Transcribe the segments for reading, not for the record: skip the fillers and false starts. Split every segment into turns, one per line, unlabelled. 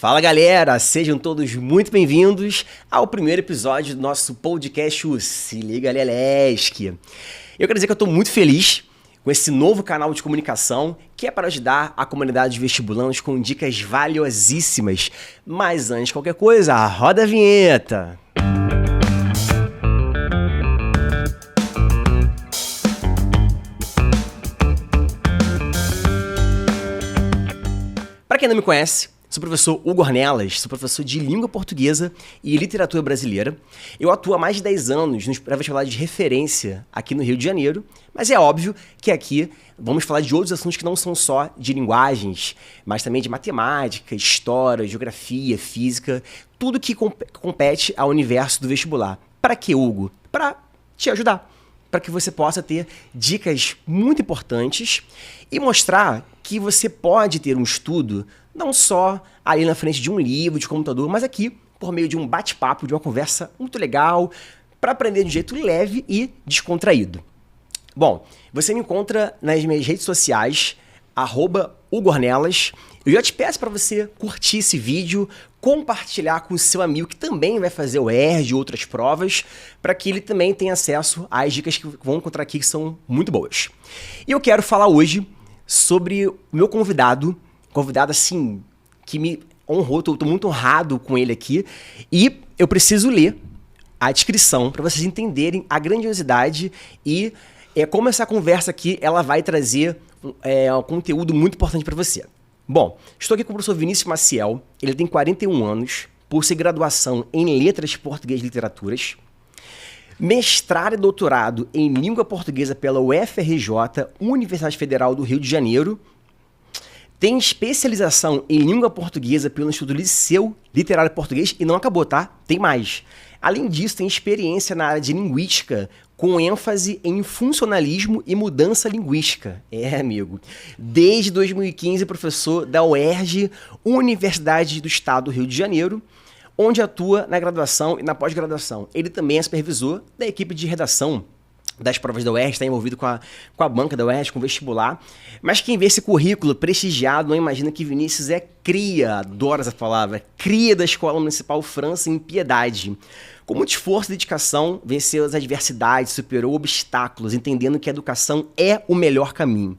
Fala galera, sejam todos muito bem-vindos ao primeiro episódio do nosso podcast o Se Liga Leleski. Eu quero dizer que eu estou muito feliz com esse novo canal de comunicação que é para ajudar a comunidade de vestibulandos com dicas valiosíssimas. Mas antes de qualquer coisa, roda a vinheta! Para quem não me conhece, sou o professor Hugo Ornelas, sou professor de língua portuguesa e literatura brasileira. Eu atuo há mais de 10 anos nos pré-vestibulares de referência aqui no Rio de Janeiro, mas é óbvio que aqui vamos falar de outros assuntos que não são só de linguagens, mas também de matemática, história, geografia, física, tudo que compete ao universo do vestibular. Para quê, Hugo? Para te ajudar, para que você possa ter dicas muito importantes e mostrar que você pode ter um estudo não só ali na frente de um livro, de computador, mas aqui por meio de um bate-papo, de uma conversa muito legal, para aprender de um jeito leve e descontraído. Bom, você me encontra nas minhas redes sociais, @HugoOrnelas. Eu já te peço para você curtir esse vídeo, compartilhar com o seu amigo que também vai fazer o ERJ e outras provas, para que ele também tenha acesso às dicas que vão encontrar aqui, que são muito boas. E eu quero falar hoje sobre o meu convidado assim, que me honrou, estou muito honrado com ele aqui, e eu preciso ler a descrição para vocês entenderem a grandiosidade e como essa conversa aqui ela vai trazer um conteúdo muito importante para você. Bom, estou aqui com o professor Vinícius Maciel, ele tem 41 anos, possui graduação em Letras Português e Literaturas, mestrado e doutorado em Língua Portuguesa pela UFRJ, Universidade Federal do Rio de Janeiro, tem especialização em Língua Portuguesa pelo Instituto Liceu Literário Português e não acabou, tá? Tem mais. Além disso, tem experiência na área de linguística, com ênfase em funcionalismo e mudança linguística. Amigo. Desde 2015, professor da UERJ, Universidade do Estado do Rio de Janeiro, onde atua na graduação e na pós-graduação. Ele também é supervisor da equipe de redação das provas da UERJ, está envolvido com a banca da UERJ, com o vestibular. Mas quem vê esse currículo prestigiado não imagina que Vinícius é cria, adoro essa palavra, cria da Escola Municipal França em Piedade. Com muito esforço e dedicação, venceu as adversidades, superou obstáculos, entendendo que a educação é o melhor caminho.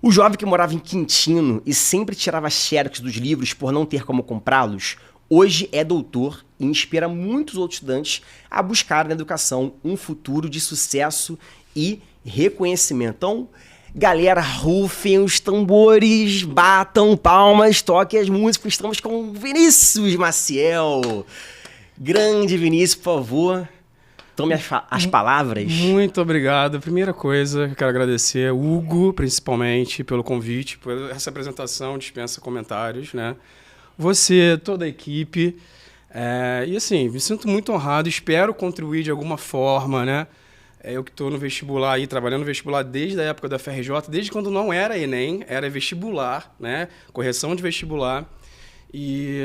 O jovem que morava em Quintino e sempre tirava xerox dos livros por não ter como comprá-los, hoje é doutor e inspira muitos outros estudantes a buscar na educação um futuro de sucesso e reconhecimento. Então, galera, rufem os tambores, batam palmas, toquem as músicas. Estamos com Vinícius Maciel. Grande Vinícius, por favor, tome as palavras.
Muito obrigado. Primeira coisa, eu quero agradecer Hugo, principalmente, pelo convite, por essa apresentação, dispensa comentários, né? Você, toda a equipe, e assim, me sinto muito honrado, espero contribuir de alguma forma, né? Eu que estou no vestibular aí, trabalhando no vestibular desde a época da FRJ, desde quando não era Enem, era vestibular, né? Correção de vestibular. E,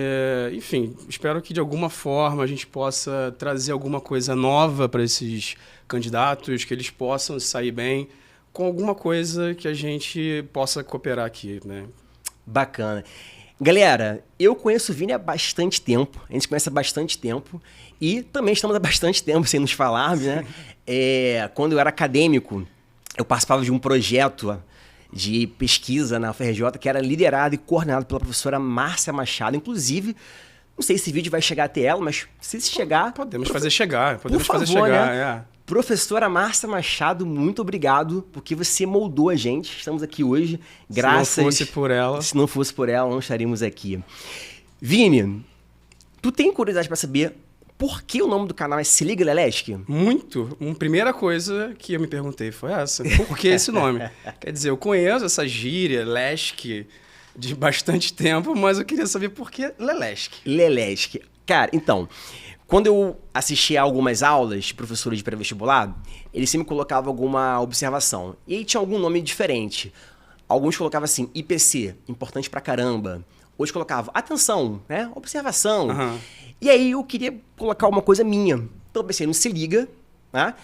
enfim, espero que de alguma forma a gente possa trazer alguma coisa nova para esses candidatos, que eles possam sair bem com alguma coisa que a gente possa cooperar aqui, né?
Bacana. Galera, eu conheço o Vini há bastante tempo, a gente se conhece há bastante tempo e também estamos há bastante tempo sem nos falarmos, né? Quando eu era acadêmico, eu participava de um projeto de pesquisa na UFRJ que era liderado e coordenado pela professora Márcia Machado. Inclusive, não sei se esse vídeo vai chegar até ela, mas se chegar...
Podemos fazer chegar,
né? Professora Márcia Machado, muito obrigado, porque você moldou a gente. Estamos aqui hoje, graças...
Se não fosse por ela...
Se não fosse por ela, não estaríamos aqui. Vini, tu tem curiosidade para saber por que o nome do canal é Se Liga Leleski?
Muito. A primeira coisa que eu me perguntei foi essa. Por que esse nome? Quer dizer, eu conheço essa gíria, Leski, de bastante tempo, mas eu queria saber por que Leleski.
Leleski. Cara, então... Quando eu assistia a algumas aulas de professores de pré-vestibular, eles sempre colocavam alguma observação. E aí tinha algum nome diferente. Alguns colocavam assim, IPC, importante pra caramba. Outros colocavam, atenção, né? Observação.
Uhum.
E aí eu queria colocar uma coisa minha. Então eu pensei, não se liga, né?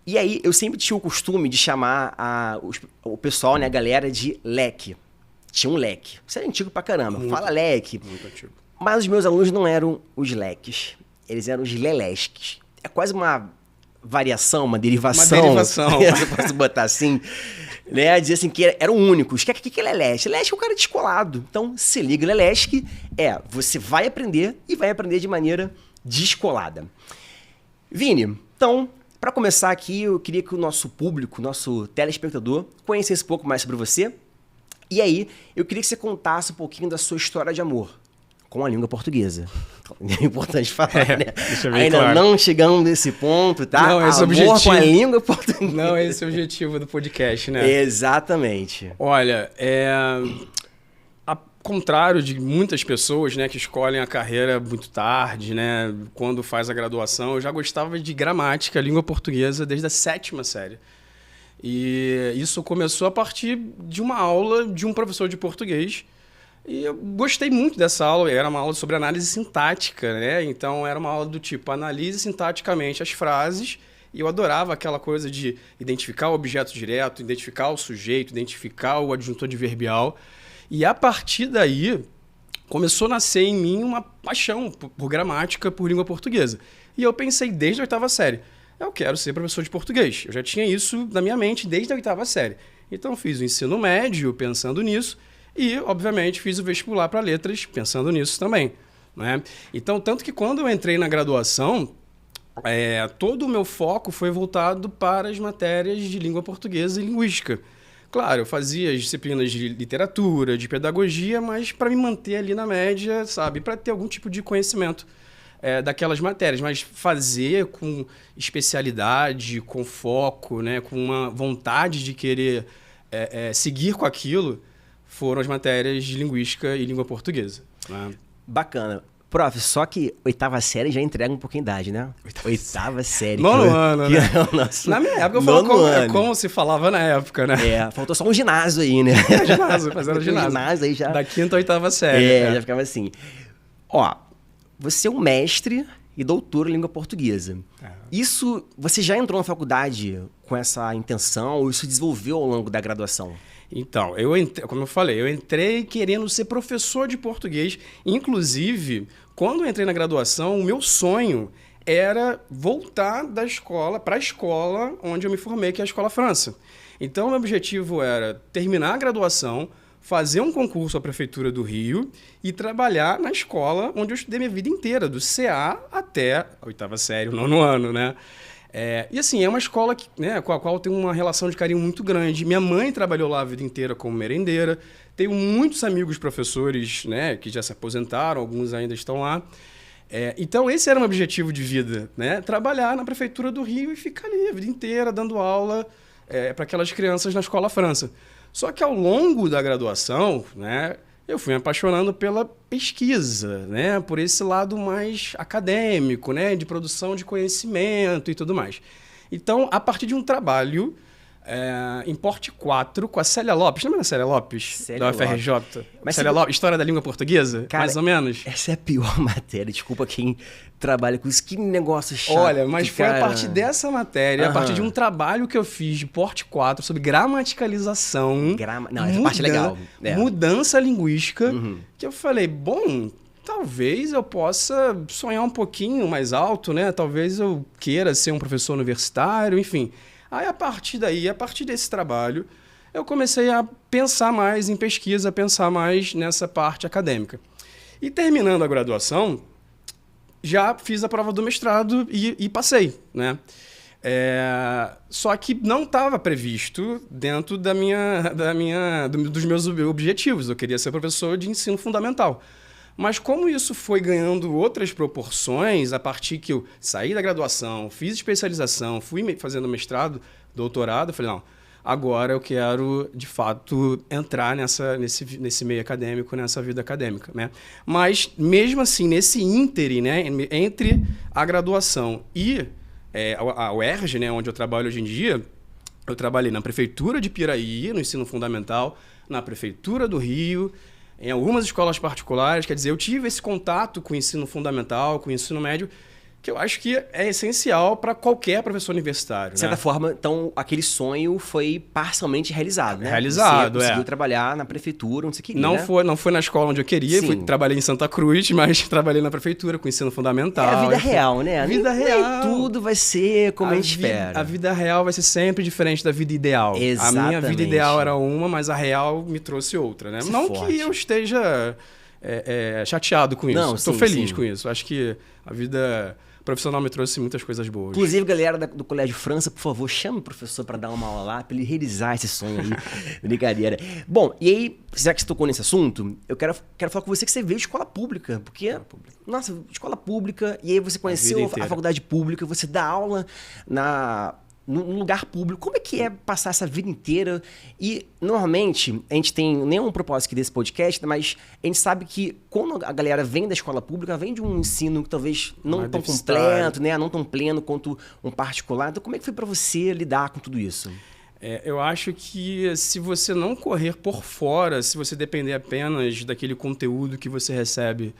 E aí eu sempre tinha o costume de chamar o pessoal, né, a galera de leque. Tinha um leque. Isso é antigo pra caramba.
Muito,
fala leque.
Muito antigo.
Mas os meus alunos não eram os leques, eles eram os lelesques. É quase uma variação, uma derivação.
Uma derivação.
Eu posso botar assim, né? Dizer assim que eram únicos. O que é lelesque? Lelesque é o cara descolado. Então, se liga, lelesque você vai aprender e vai aprender de maneira descolada. Vini, então, para começar aqui, eu queria que o nosso público, nosso telespectador, conhecesse um pouco mais sobre você. E aí, eu queria que você contasse um pouquinho da sua história de amor com a língua portuguesa. É importante falar, né? Ainda
claro.
Não chegamos nesse ponto, tá?
Não, esse
amor
objetivo...
com a língua portuguesa.
Não, esse é o objetivo do podcast, né?
Exatamente.
Olha, ao contrário de muitas pessoas, né, que escolhem a carreira muito tarde, né, quando faz a graduação, eu já gostava de gramática, língua portuguesa, desde a 7ª série. E isso começou a partir de uma aula de um professor de português. E eu gostei muito dessa aula. Era uma aula sobre análise sintática, né? Então era uma aula do tipo, analise sintaticamente as frases. E eu adorava aquela coisa de identificar o objeto direto, identificar o sujeito, identificar o adjuntor adverbial. E a partir daí, começou a nascer em mim uma paixão por gramática, por língua portuguesa. E eu pensei desde a 8ª série, eu quero ser professor de português. Eu já tinha isso na minha mente desde a 8ª série. Então fiz o ensino médio pensando nisso e, obviamente, fiz o vestibular para letras pensando nisso também, né? Então, tanto que quando eu entrei na graduação, todo o meu foco foi voltado para as matérias de língua portuguesa e linguística. Claro, eu fazia as disciplinas de literatura, de pedagogia, mas para me manter ali na média, sabe? Para ter algum tipo de conhecimento daquelas matérias, mas fazer com especialidade, com foco, né? Com uma vontade de querer seguir com aquilo, foram as matérias de linguística e língua portuguesa, né?
Bacana. Prof, só que 8ª série já entrega um pouquinho de idade, né? 8ª série.
Nono ano, né?
Nosso...
Na minha época, eu falo como se falava na época, né?
Faltou só um ginásio aí, né?
Ginásio, mas era ginásio.
Ginásio aí já...
Da 5ª a 8ª série.
Já ficava assim. Ó, você é um mestre e doutor em língua portuguesa. Isso, você já entrou na faculdade com essa intenção ou isso desenvolveu ao longo da graduação?
Então, como eu falei, eu entrei querendo ser professor de português. Inclusive, quando eu entrei na graduação, o meu sonho era voltar da escola para a escola onde eu me formei, que é a Escola França. Então, meu objetivo era terminar a graduação, fazer um concurso à Prefeitura do Rio e trabalhar na escola onde eu estudei minha vida inteira, do CA até a 8ª série, o 9º ano, né? E assim, é uma escola com a qual eu tenho uma relação de carinho muito grande. Minha mãe trabalhou lá a vida inteira como merendeira. Tenho muitos amigos professores, né, que já se aposentaram, alguns ainda estão lá. Então, esse era um objetivo de vida, né? Trabalhar na Prefeitura do Rio e ficar ali a vida inteira dando aula para aquelas crianças na Escola França. Só que ao longo da graduação, né, eu fui me apaixonando pela pesquisa, né? Por esse lado mais acadêmico, né? De produção de conhecimento e tudo mais. Então, a partir de um trabalho em Porte 4 com a Célia Lopes. Lembra da Célia Lopes? Da UFRJ? Mas Célia Lopes, História da Língua Portuguesa?
Cara,
mais ou menos?
Essa é a pior matéria. Desculpa quem trabalha com isso. Que negócio chato.
Olha, mas foi a partir dessa matéria, a partir de um trabalho que eu fiz de Porte 4 sobre gramaticalização.
Não, essa parte é legal.
Mudança linguística, que eu falei, bom, talvez eu possa sonhar um pouquinho mais alto, né? Talvez eu queira ser um professor universitário, enfim. Aí, a partir daí, a partir desse trabalho, eu comecei a pensar mais em pesquisa, pensar mais nessa parte acadêmica. E terminando a graduação, já fiz a prova do mestrado e passei, né? Só que não estava previsto dentro dos meus objetivos. Eu queria ser professor de ensino fundamental. Mas como isso foi ganhando outras proporções, a partir que eu saí da graduação, fiz especialização, fui fazendo mestrado, doutorado, eu falei, não, agora eu quero, de fato, entrar nesse meio acadêmico, nessa vida acadêmica, né? Mas, mesmo assim, nesse ínterim, né, entre a graduação e a UERJ, né, onde eu trabalho hoje em dia, eu trabalhei na Prefeitura de Piraí, no ensino fundamental, na Prefeitura do Rio, em algumas escolas particulares. Quer dizer, eu tive esse contato com o ensino fundamental, com o ensino médio, que eu acho que é essencial para qualquer professor universitário.
De certa forma, então, aquele sonho foi parcialmente realizado, né?
Realizado,
Você conseguiu trabalhar na prefeitura onde você queria,
não
né?
Não foi na escola onde eu queria, trabalhei em Santa Cruz, mas trabalhei na prefeitura com ensino fundamental.
É a vida real, né?
Vida real.
Nem tudo vai ser como a gente espera.
A vida real vai ser sempre diferente da vida ideal.
Exatamente.
A minha vida ideal era uma, mas a real me trouxe outra, né? Não
forte.
que eu esteja chateado com isso. Estou feliz com isso. Acho que a vida profissional me trouxe muitas coisas boas.
Inclusive, galera do Colégio França, por favor, chame o professor para dar uma aula lá, para ele realizar esse sonho aí. Brincadeira. Bom, e aí, já que você tocou nesse assunto, eu quero falar com você que você veio de escola pública, porque, nossa, escola pública, e aí você conheceu a faculdade pública, você dá aula num lugar público. Como é que é passar essa vida inteira? E, normalmente, a gente tem nenhum propósito aqui desse podcast, mas a gente sabe que quando a galera vem da escola pública, vem de um ensino que talvez não tão completo, né? Não tão pleno quanto um particular. Então, como é que foi para você lidar com tudo isso?
Eu acho que se você não correr por fora, se você depender apenas daquele conteúdo que você recebe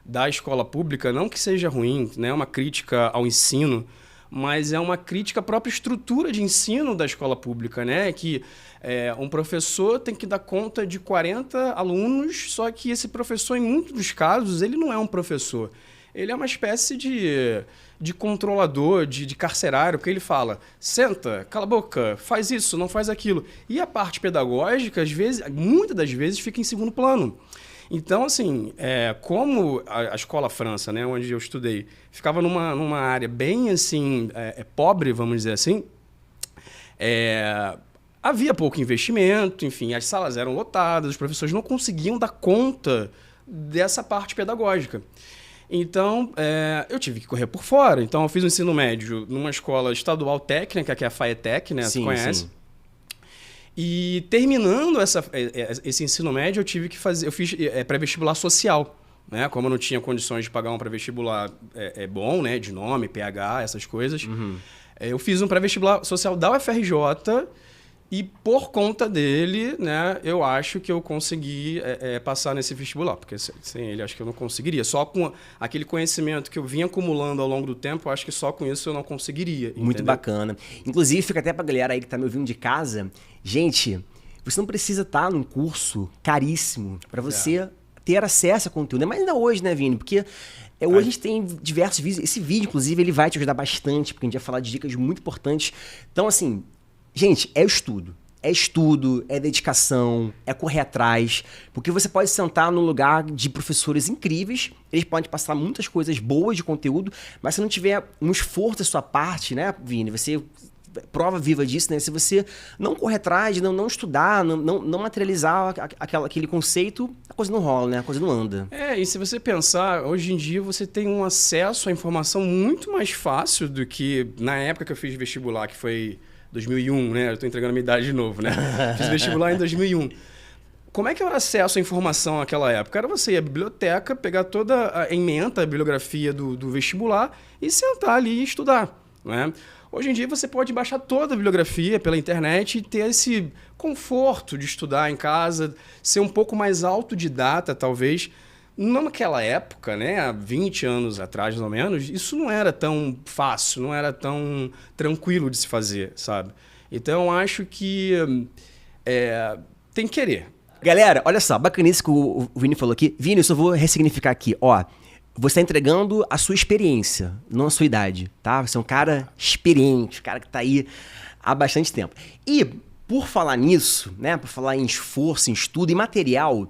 da escola pública, não que seja ruim, né? É uma crítica ao ensino, mas é uma crítica à própria estrutura de ensino da escola pública, né? Que um professor tem que dar conta de 40 alunos, só que esse professor, em muitos dos casos, ele não é um professor. Ele é uma espécie de controlador, de carcerário, porque ele fala, senta, cala a boca, faz isso, não faz aquilo. E a parte pedagógica, muitas das vezes, fica em segundo plano. Então, assim, como a Escola França, né, onde eu estudei, ficava numa área bem, assim, pobre, vamos dizer assim, havia pouco investimento, enfim, as salas eram lotadas, os professores não conseguiam dar conta dessa parte pedagógica. Então, eu tive que correr por fora. Então, eu fiz o ensino médio numa escola estadual técnica, que é a FAETEC, né, você conhece? Sim. E terminando esse ensino médio, eu fiz pré-vestibular social, né? Como eu não tinha condições de pagar um pré-vestibular bom, né? De nome, PH, essas coisas. Uhum. Eu fiz um pré-vestibular social da UFRJ e por conta dele, né? Eu acho que eu consegui passar nesse vestibular, porque sem ele acho que eu não conseguiria. Só com aquele conhecimento que eu vinha acumulando ao longo do tempo, eu acho que só com isso eu não conseguiria.
Muito
entendeu?
bacana. Inclusive, fica até pra galera aí que tá me ouvindo de casa, gente, você não precisa estar num curso caríssimo para você ter acesso a conteúdo. Mas ainda hoje, né, Vini? Porque hoje a gente tem diversos vídeos. Esse vídeo, inclusive, ele vai te ajudar bastante, porque a gente vai falar de dicas muito importantes. Então, assim, gente, é estudo. É estudo, é dedicação, é correr atrás. Porque você pode sentar num lugar de professores incríveis, eles podem passar muitas coisas boas de conteúdo, mas se não tiver um esforço da sua parte, né, Vini? Você prova viva disso, né? Se você não correr atrás, não estudar, não materializar aquele conceito, a coisa não rola, né? A coisa não anda.
E se você pensar, hoje em dia você tem um acesso à informação muito mais fácil do que na época que eu fiz vestibular, que foi 2001, né? Eu tô entregando a minha idade de novo, né? Fiz vestibular em 2001. Como é que era acesso à informação naquela época? Era você ir à biblioteca, pegar toda a ementa, a bibliografia do vestibular e sentar ali e estudar, né? Hoje em dia você pode baixar toda a bibliografia pela internet e ter esse conforto de estudar em casa, ser um pouco mais autodidata, talvez. Naquela época, né, há 20 anos atrás, mais ou menos, isso não era tão fácil, não era tão tranquilo de se fazer, sabe? Então, eu acho que tem que querer.
Galera, olha só, bacaníssimo que o Vini falou aqui. Vini, eu só vou ressignificar aqui. Ó, você está entregando a sua experiência, não a sua idade, tá? Você é um cara experiente, um cara que está aí há bastante tempo. E, por falar nisso, né, por falar em esforço, em estudo e material,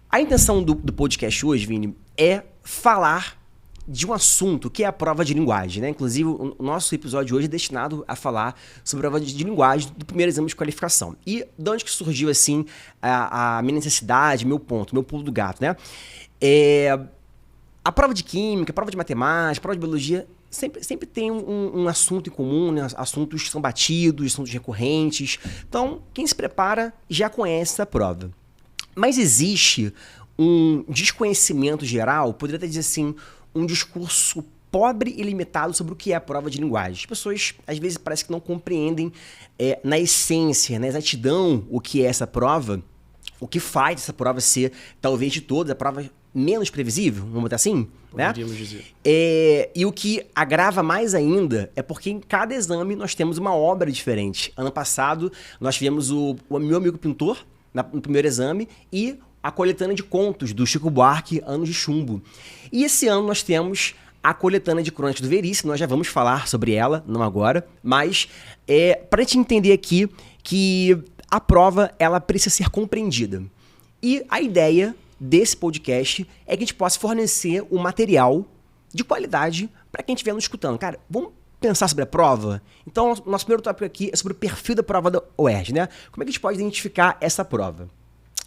a intenção do podcast hoje, Vini, é falar de um assunto que é a prova de linguagem, né? Inclusive, o nosso episódio hoje é destinado a falar sobre a prova de linguagem do primeiro exame de qualificação. E de onde que surgiu, assim, a minha necessidade, meu ponto, meu pulo do gato, né? A prova de química, a prova de matemática, a prova de biologia, sempre tem um assunto em comum, né? Assuntos que são batidos, assuntos recorrentes. Então, quem se prepara já conhece essa prova. Mas existe um desconhecimento geral, poderia até dizer assim, um discurso pobre e limitado sobre o que é a prova de linguagem. As pessoas, às vezes, parece que não compreendem na essência, na exatidão, o que é essa prova, o que faz essa prova ser, talvez de todas, a prova menos previsível, vamos botar assim, né?
Poderíamos dizer.
E o que agrava mais ainda é porque em cada exame nós temos uma obra diferente. Ano passado, nós tivemos o Meu Amigo Pintor, no primeiro exame, e a coletânea de contos do Chico Buarque, Anos de Chumbo. E esse ano nós temos a coletânea de crônicas do Veríssimo, nós já vamos falar sobre ela, não agora, mas para a gente entender aqui que a prova ela precisa ser compreendida. E a ideia desse podcast é que a gente possa fornecer um material de qualidade para quem estiver nos escutando. Cara, vamos pensar sobre a prova? Então, nosso primeiro tópico aqui é sobre o perfil da prova da UERJ, né? Como é que a gente pode identificar essa prova?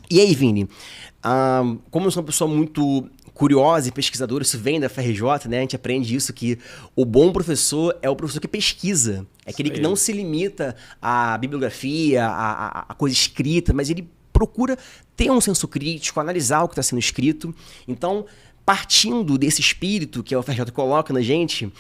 E aí, Vini, como eu sou uma pessoa muito curiosa e pesquisadora, isso vem da FRJ, né? A gente aprende isso, que o bom professor é o professor que pesquisa. É aquele que não se limita à bibliografia, à coisa escrita, mas ele procura ter um senso crítico, analisar o que está sendo escrito. Então, partindo desse espírito que a UFRJ coloca na gente,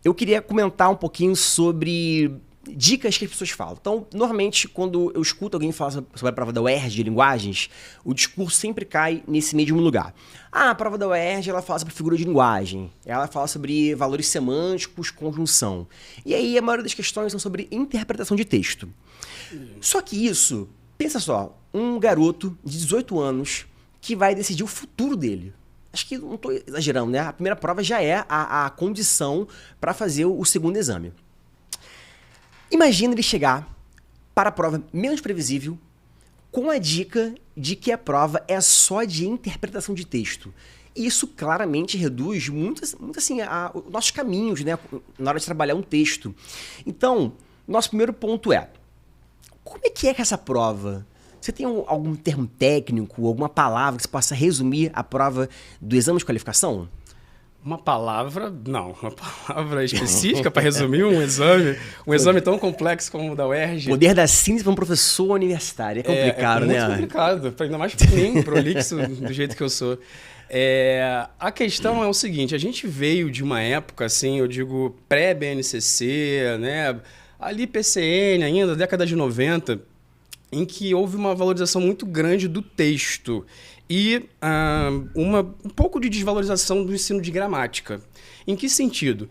eu queria comentar um pouquinho sobre dicas que as pessoas falam. Então, normalmente, quando eu escuto alguém falar sobre a prova da UERJ de linguagens, o discurso sempre cai nesse mesmo lugar. A prova da UERJ, ela fala sobre figura de linguagem, ela fala sobre valores semânticos, conjunção. E aí, a maioria das questões são sobre interpretação de texto. Só que isso, pensa só, um garoto de 18 anos que vai decidir o futuro dele. Acho que não estou exagerando, né? A primeira prova já é a condição para fazer o segundo exame. Imagina ele chegar para a prova menos previsível com a dica de que a prova é só de interpretação de texto. E isso claramente reduz muito assim, os nossos caminhos, né, na hora de trabalhar um texto. Então, nosso primeiro ponto é, como é que essa prova? Você tem algum termo técnico, alguma palavra que você possa resumir a prova do exame de qualificação?
Uma palavra específica para resumir um exame tão complexo como o da UERJ.
Poder da síntese para um professor universitário. É complicado, né?
É muito complicado, ainda mais para mim, prolixo do jeito que eu sou. A questão é o seguinte, a gente veio de uma época, assim, eu digo pré-BNCC, né? Ali PCN ainda, década de 90, em que houve uma valorização muito grande do texto e um pouco de desvalorização do ensino de gramática. Em que sentido?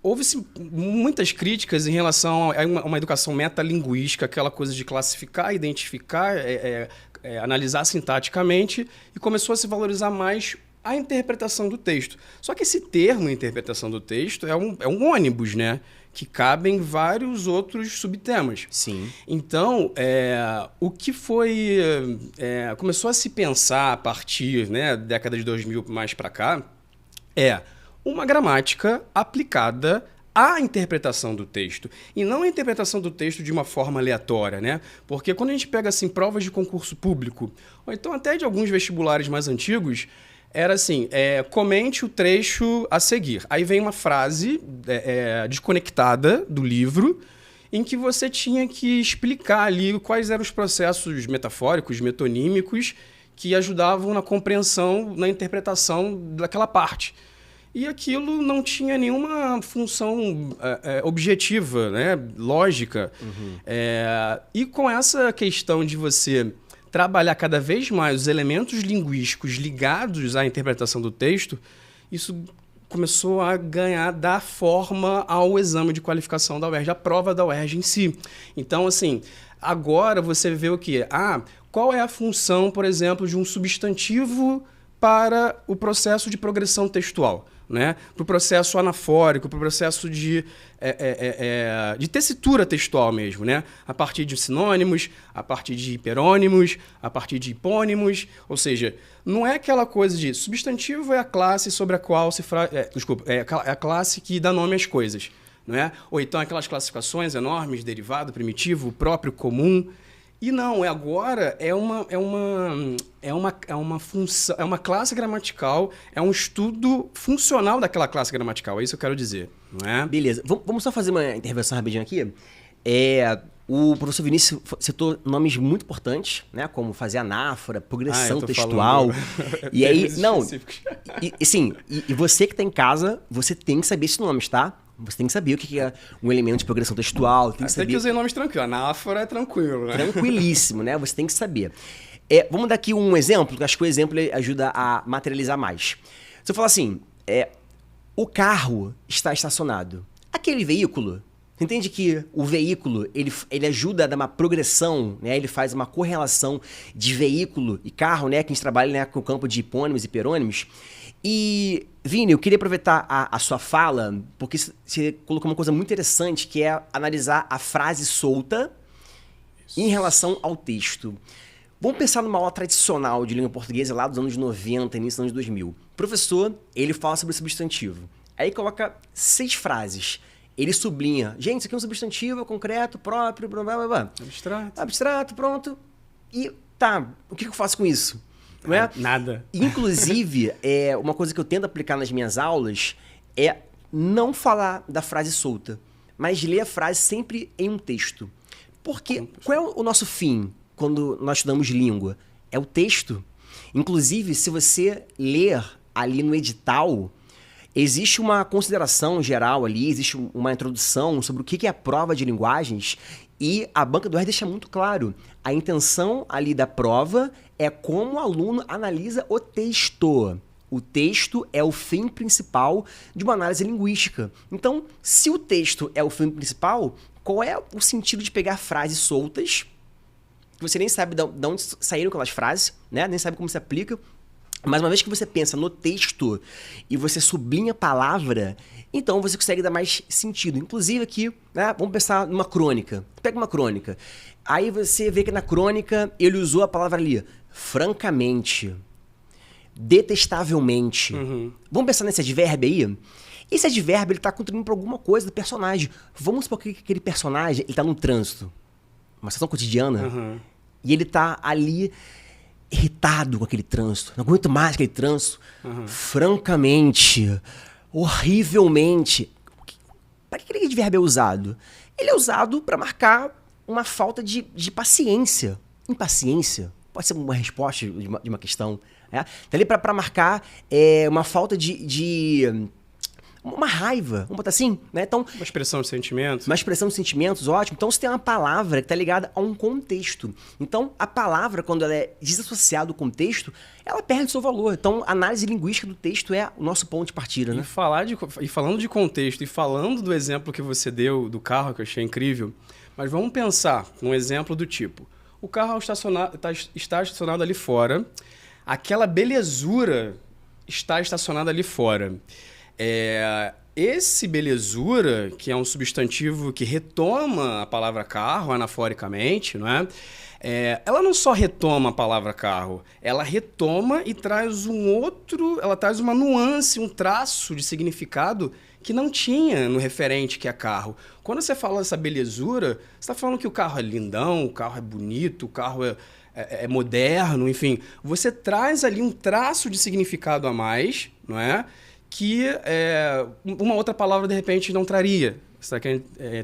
Houve-se muitas críticas em relação a uma educação metalinguística, aquela coisa de classificar, identificar, analisar sintaticamente, e começou a se valorizar mais a interpretação do texto. Só que esse termo, interpretação do texto, é um ônibus, né? Que cabem vários outros subtemas.
Sim.
Então, o que foi... começou a se pensar a partir, né, da década de 2000 mais para cá, uma gramática aplicada à interpretação do texto. E não a interpretação do texto de uma forma aleatória, né? Porque quando a gente pega assim, provas de concurso público, ou então até de alguns vestibulares mais antigos, era assim, comente o trecho a seguir. Aí vem uma frase desconectada do livro, em que você tinha que explicar ali quais eram os processos metafóricos, metonímicos, que ajudavam na compreensão, na interpretação daquela parte. E aquilo não tinha nenhuma função objetiva, né? Lógica. Uhum. E com essa questão de você trabalhar cada vez mais os elementos linguísticos ligados à interpretação do texto, isso começou a dar forma ao exame de qualificação da UERJ, a prova da UERJ em si. Então, assim, agora você vê o quê? Qual é a função, por exemplo, de um substantivo para o processo de progressão textual, né? Para o processo anafórico, para o processo de tessitura textual mesmo, né? A partir de sinônimos, a partir de hiperônimos, a partir de hipônimos, ou seja, não é aquela coisa de substantivo é a classe sobre a qual se é a classe que dá nome às coisas, não é? Ou então aquelas classificações enormes, derivado, primitivo, próprio, comum. E não, agora é uma função, é uma classe gramatical, é um estudo funcional daquela classe gramatical, é isso que eu quero dizer, não é?
Beleza, vamos só fazer uma intervenção rapidinho aqui. O professor Vinícius citou nomes muito importantes, né, como fazer anáfora, progressão textual. E aí, não, e você que está em casa, você tem que saber esses nomes, tá? Você tem que saber o que é um elemento de progressão textual. Tem que
usar nomes tranquilos. Anáfora é tranquilo, né?
Tranquilíssimo, né? Você tem que saber. Vamos dar aqui um exemplo, que acho que o exemplo ajuda a materializar mais. Se eu falar assim, o carro está estacionado. Aquele veículo, você entende que o veículo ele ajuda a dar uma progressão, né? Ele faz uma correlação de veículo e carro, né? Que a gente trabalha, né, com o campo de hipônimos e hiperônimos. E, Vini, eu queria aproveitar a sua fala, porque você colocou uma coisa muito interessante, que é analisar a frase solta em relação ao texto. Vamos pensar numa aula tradicional de língua portuguesa lá dos anos 90, início dos anos 2000. O professor, ele fala sobre o substantivo. Aí coloca 6 frases. Ele sublinha. Gente, isso aqui é um substantivo concreto, próprio, blá, blá, blá.
Abstrato.
Abstrato, pronto. E tá, o que eu faço com isso? Não é?
Nada.
Inclusive, uma coisa que eu tento aplicar nas minhas aulas é não falar da frase solta, mas ler a frase sempre em um texto. Porque qual é o nosso fim quando nós estudamos língua? É o texto. Inclusive, se você ler ali no edital, existe uma consideração geral ali, existe uma introdução sobre o que é a prova de linguagens e a banca do R deixa muito claro. A intenção ali da prova é como o aluno analisa o texto. O texto é o fim principal de uma análise linguística. Então, se o texto é o fim principal, qual é o sentido de pegar frases soltas, que você nem sabe de onde saíram aquelas frases, né? Nem sabe como se aplica. Mas uma vez que você pensa no texto e você sublinha a palavra, então você consegue dar mais sentido. Inclusive aqui, né, vamos pensar numa crônica. Pega uma crônica. Aí você vê que na crônica ele usou a palavra ali, francamente, detestavelmente. Vamos pensar nesse advérbio aí? Esse advérbio está contribuindo para alguma coisa do personagem. Vamos supor que aquele personagem está num trânsito, uma situação cotidiana, e ele está ali irritado com aquele trânsito, não aguento mais aquele trânsito, francamente, horrivelmente. Para que aquele advérbio é usado? Ele é usado para marcar uma falta de paciência. Impaciência pode ser uma resposta de uma questão. Tá ali para marcar uma falta de uma raiva, vamos botar assim, né? Então,
uma expressão de sentimentos.
Uma expressão de sentimentos, ótimo. Então, você tem uma palavra que está ligada a um contexto. Então, a palavra, quando ela é desassociada do contexto, ela perde seu valor. Então, a análise linguística do texto é o nosso ponto de partida, né?
E falando de contexto, e falando do exemplo que você deu do carro, que eu achei incrível, mas vamos pensar num exemplo do tipo, o carro está estacionado ali fora, aquela belezura está estacionada ali fora. Esse belezura, que é um substantivo que retoma a palavra carro anaforicamente, não é? Ela não só retoma a palavra carro, ela retoma e traz ela traz uma nuance, um traço de significado que não tinha no referente que é carro. Quando você fala dessa belezura, você está falando que o carro é lindão, o carro é bonito, o carro é moderno, enfim. Você traz ali um traço de significado a mais, não é? Que uma outra palavra, de repente, não traria. Você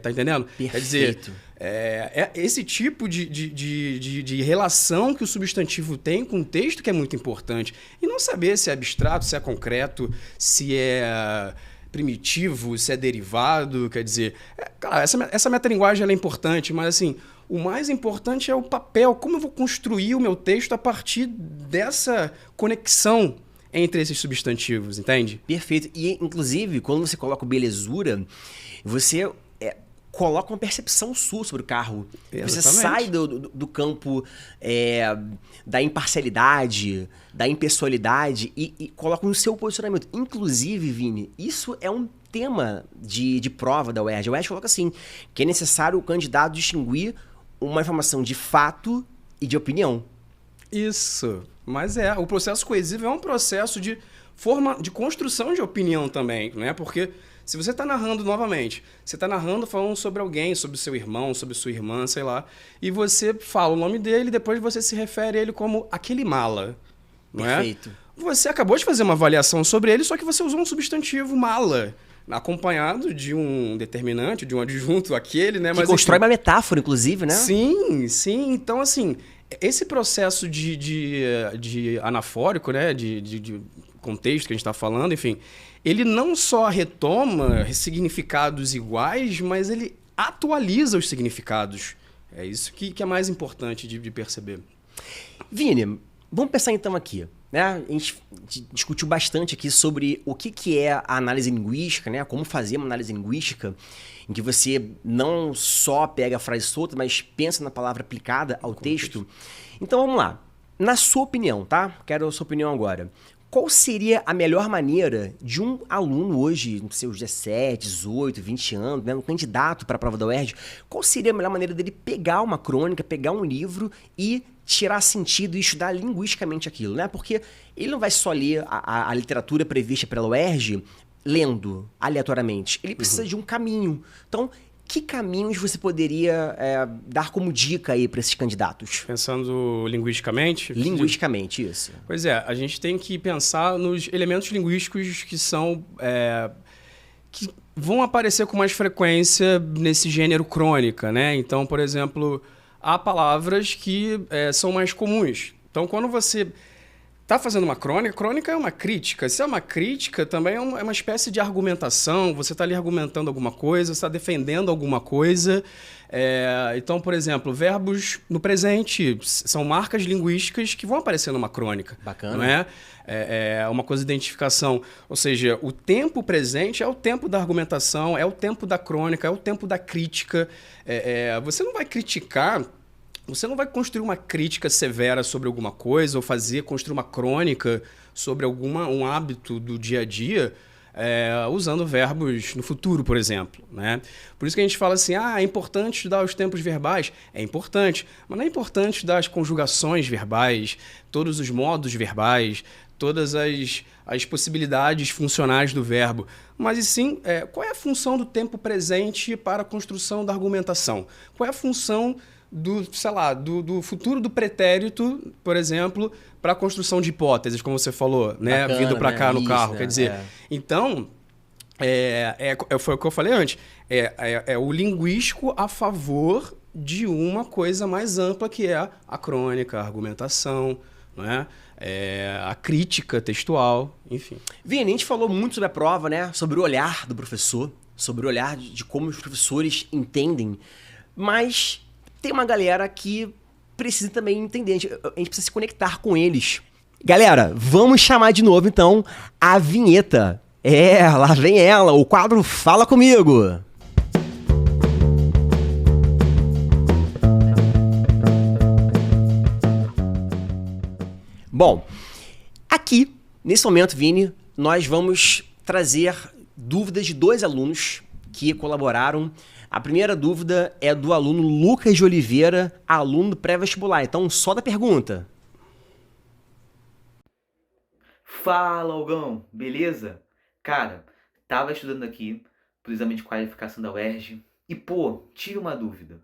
tá entendendo?
Perfeito.
Quer dizer, esse tipo de relação que o substantivo tem com o texto que é muito importante. E não saber se é abstrato, se é concreto, se é primitivo, se é derivado, quer dizer... Claro, essa metalinguagem ela é importante, mas assim, o mais importante é o papel, como eu vou construir o meu texto a partir dessa conexão entre esses substantivos, entende?
Perfeito. E, inclusive, quando você coloca o belezura, você coloca uma percepção sua sobre o carro.
Exatamente.
Você sai do campo da imparcialidade, da impessoalidade e coloca no seu posicionamento. Inclusive, Vini, isso é um tema de prova da UERJ. A UERJ coloca assim, que é necessário o candidato distinguir uma informação de fato e de opinião.
Isso. Mas o processo coesivo é um processo de construção de opinião também, né? Porque se você está narrando novamente, você está narrando falando sobre alguém, sobre seu irmão, sobre sua irmã, sei lá, e você fala o nome dele e depois você se refere a ele como aquele mala, não é?
Perfeito.
Você acabou de fazer uma avaliação sobre ele, só que você usou um substantivo mala, acompanhado de um determinante, de um adjunto, aquele, né?
Que constrói uma metáfora, inclusive, né?
Sim, sim. Então, assim, esse processo de anafórico, né? De contexto que a gente está falando, enfim, ele não só retoma significados iguais, mas ele atualiza os significados. É isso que é mais importante de perceber.
Vini, vamos pensar então aqui, né? A gente discutiu bastante aqui sobre o que é a análise linguística, né? Como fazer uma análise linguística em que você não só pega a frase solta, mas pensa na palavra aplicada ao texto. Então vamos lá. Na sua opinião, tá? Quero a sua opinião agora. Qual seria a melhor maneira de um aluno hoje, nos seus 17, 18, 20 anos, né, um candidato para a prova da UERJ, qual seria a melhor maneira dele pegar uma crônica, pegar um livro e tirar sentido e estudar linguisticamente aquilo, né? Porque ele não vai só ler a literatura prevista pela UERJ lendo aleatoriamente. Ele precisa de um caminho. Então, que caminhos você poderia dar como dica aí para esses candidatos?
Pensando linguisticamente?
Linguisticamente, isso.
Pois é, a gente tem que pensar nos elementos linguísticos que são... que vão aparecer com mais frequência nesse gênero crônica, né? Então, por exemplo, há palavras que são mais comuns. Então, quando você está fazendo uma crônica, crônica é uma crítica. Se é uma crítica, também é uma espécie de argumentação. Você está ali argumentando alguma coisa, está defendendo alguma coisa. Então, por exemplo, verbos no presente são marcas linguísticas que vão aparecer numa crônica.
Bacana.
Não é? É uma coisa de identificação. Ou seja, o tempo presente é o tempo da argumentação, é o tempo da crônica, é o tempo da crítica. Você não vai criticar... Você não vai construir uma crítica severa sobre alguma coisa ou construir uma crônica sobre um hábito do dia a dia usando verbos no futuro, por exemplo, né? Por isso que a gente fala assim, é importante estudar os tempos verbais. É importante, mas não é importante estudar as conjugações verbais, todos os modos verbais, todas as possibilidades funcionais do verbo. Mas, e sim, qual é a função do tempo presente para a construção da argumentação? Qual é a função do futuro do pretérito, por exemplo, para a construção de hipóteses, como você falou, né?
Bacana,
Vindo para cá no
isso,
carro. Quer dizer, então, foi o que eu falei antes. É o linguístico a favor de uma coisa mais ampla, que é a crônica, a argumentação, né? A crítica textual, enfim.
Vini, a gente falou muito sobre a prova, né? Sobre o olhar do professor, sobre o olhar de como os professores entendem, mas tem uma galera que precisa também entender, a gente precisa se conectar com eles. Galera, vamos chamar de novo, então, a vinheta. Lá vem ela, o quadro Fala Comigo. Bom, aqui, nesse momento, Vini, nós vamos trazer dúvidas de 2 alunos que colaboraram. A primeira dúvida é do aluno Lucas de Oliveira, aluno do pré-vestibular. Então, só da pergunta.
Fala, Algão, beleza? Cara, tava estudando aqui pro exame de qualificação da UERJ e, tive uma dúvida.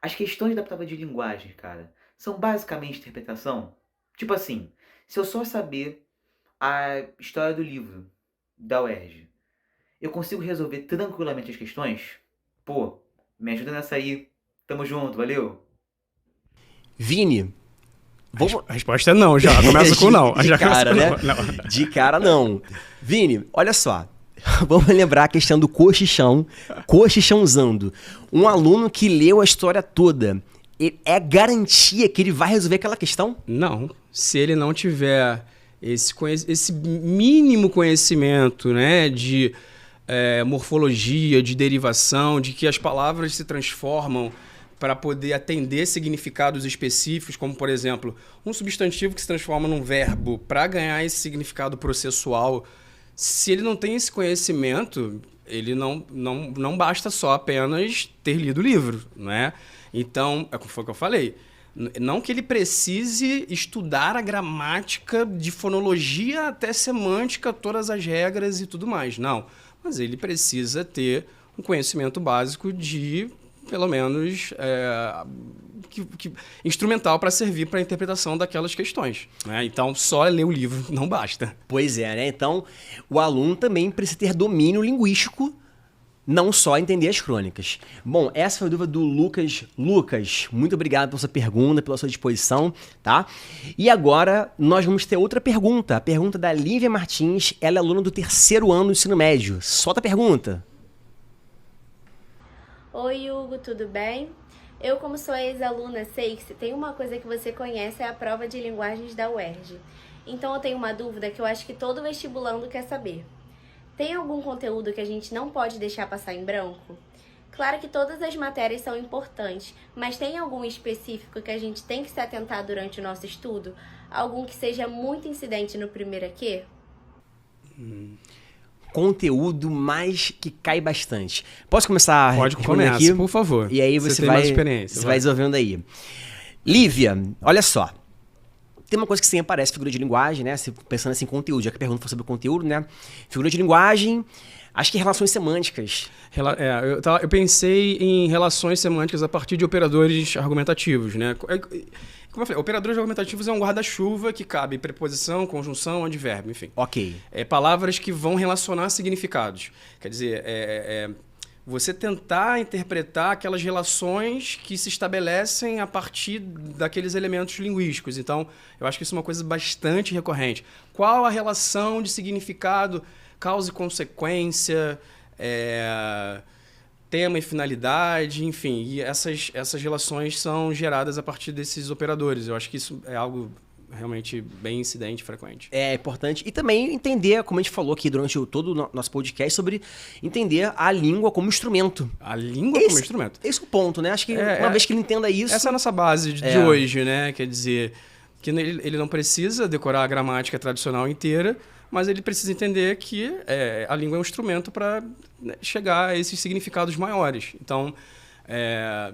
As questões da prova de linguagem, cara, são basicamente interpretação? Tipo assim, se eu só saber a história do livro da UERJ, eu consigo resolver tranquilamente as questões? Me ajuda nessa aí. Tamo junto, valeu?
Vini,
A resposta é não, já. Começa com não.
De cara, né? Não. De cara, não. Vini, olha só. Vamos lembrar a questão do cochichãozando. Um aluno que leu a história toda, é garantia que ele vai resolver aquela questão?
Não. Se ele não tiver esse mínimo conhecimento, né, de morfologia, de derivação, de que as palavras se transformam para poder atender significados específicos, como, por exemplo, um substantivo que se transforma num verbo para ganhar esse significado processual. Se ele não tem esse conhecimento, ele não basta só apenas ter lido o livro, né? Então, foi o que eu falei. Não que ele precise estudar a gramática de fonologia até semântica, todas as regras e tudo mais. Não. Mas ele precisa ter um conhecimento básico de, pelo menos, instrumental para servir para a interpretação daquelas questões, né? Então, só ler o livro não basta.
Pois é, né? Então, o aluno também precisa ter domínio linguístico, não só entender as crônicas. Bom, essa foi a dúvida do Lucas. Lucas, muito obrigado pela sua pergunta, pela sua disposição, tá? E agora nós vamos ter outra pergunta. A pergunta da Lívia Martins, ela é aluna do 3º ano do ensino médio. Solta a pergunta.
Oi, Hugo, tudo bem? Eu, como sou ex-aluna, sei que se tem uma coisa que você conhece é a prova de linguagens da UERJ. Então eu tenho uma dúvida que eu acho que todo vestibulando quer saber. Tem algum conteúdo que a gente não pode deixar passar em branco? Claro que todas as matérias são importantes, mas tem algum específico que a gente tem que se atentar durante o nosso estudo? Algum que seja muito incidente no primeiro AQ?
Conteúdo mais que cai bastante. Posso começar
Pode
respondendo
começar,
aqui?
por favor.
E aí você
tem
vai,
mais experiência.
você vai resolvendo aí. Lívia, olha só. Tem uma coisa que sempre aparece, figura de linguagem, né? Pensando assim, conteúdo, já que a pergunta foi sobre conteúdo, né? Figura de linguagem, acho que relações semânticas.
Eu pensei em relações semânticas a partir de operadores argumentativos, né? Como eu falei, operadores argumentativos é um guarda-chuva que cabe preposição, conjunção, advérbio, enfim.
Ok.
Palavras que vão relacionar significados. Quer dizer, você tentar interpretar aquelas relações que se estabelecem a partir daqueles elementos linguísticos. Então, eu acho que isso é uma coisa bastante recorrente. Qual a relação de significado, causa e consequência, tema e finalidade, enfim. E essas relações são geradas a partir desses operadores. Eu acho que isso é algo realmente bem incidente, frequente.
É importante. E também entender, como a gente falou aqui durante todo o nosso podcast, sobre entender a língua como instrumento.
A língua como instrumento.
Esse é o ponto, né? Acho que uma vez que ele entenda isso...
Essa é a nossa base de hoje, né? Quer dizer, que ele não precisa decorar a gramática tradicional inteira, mas ele precisa entender que a língua é um instrumento para chegar a esses significados maiores. Então,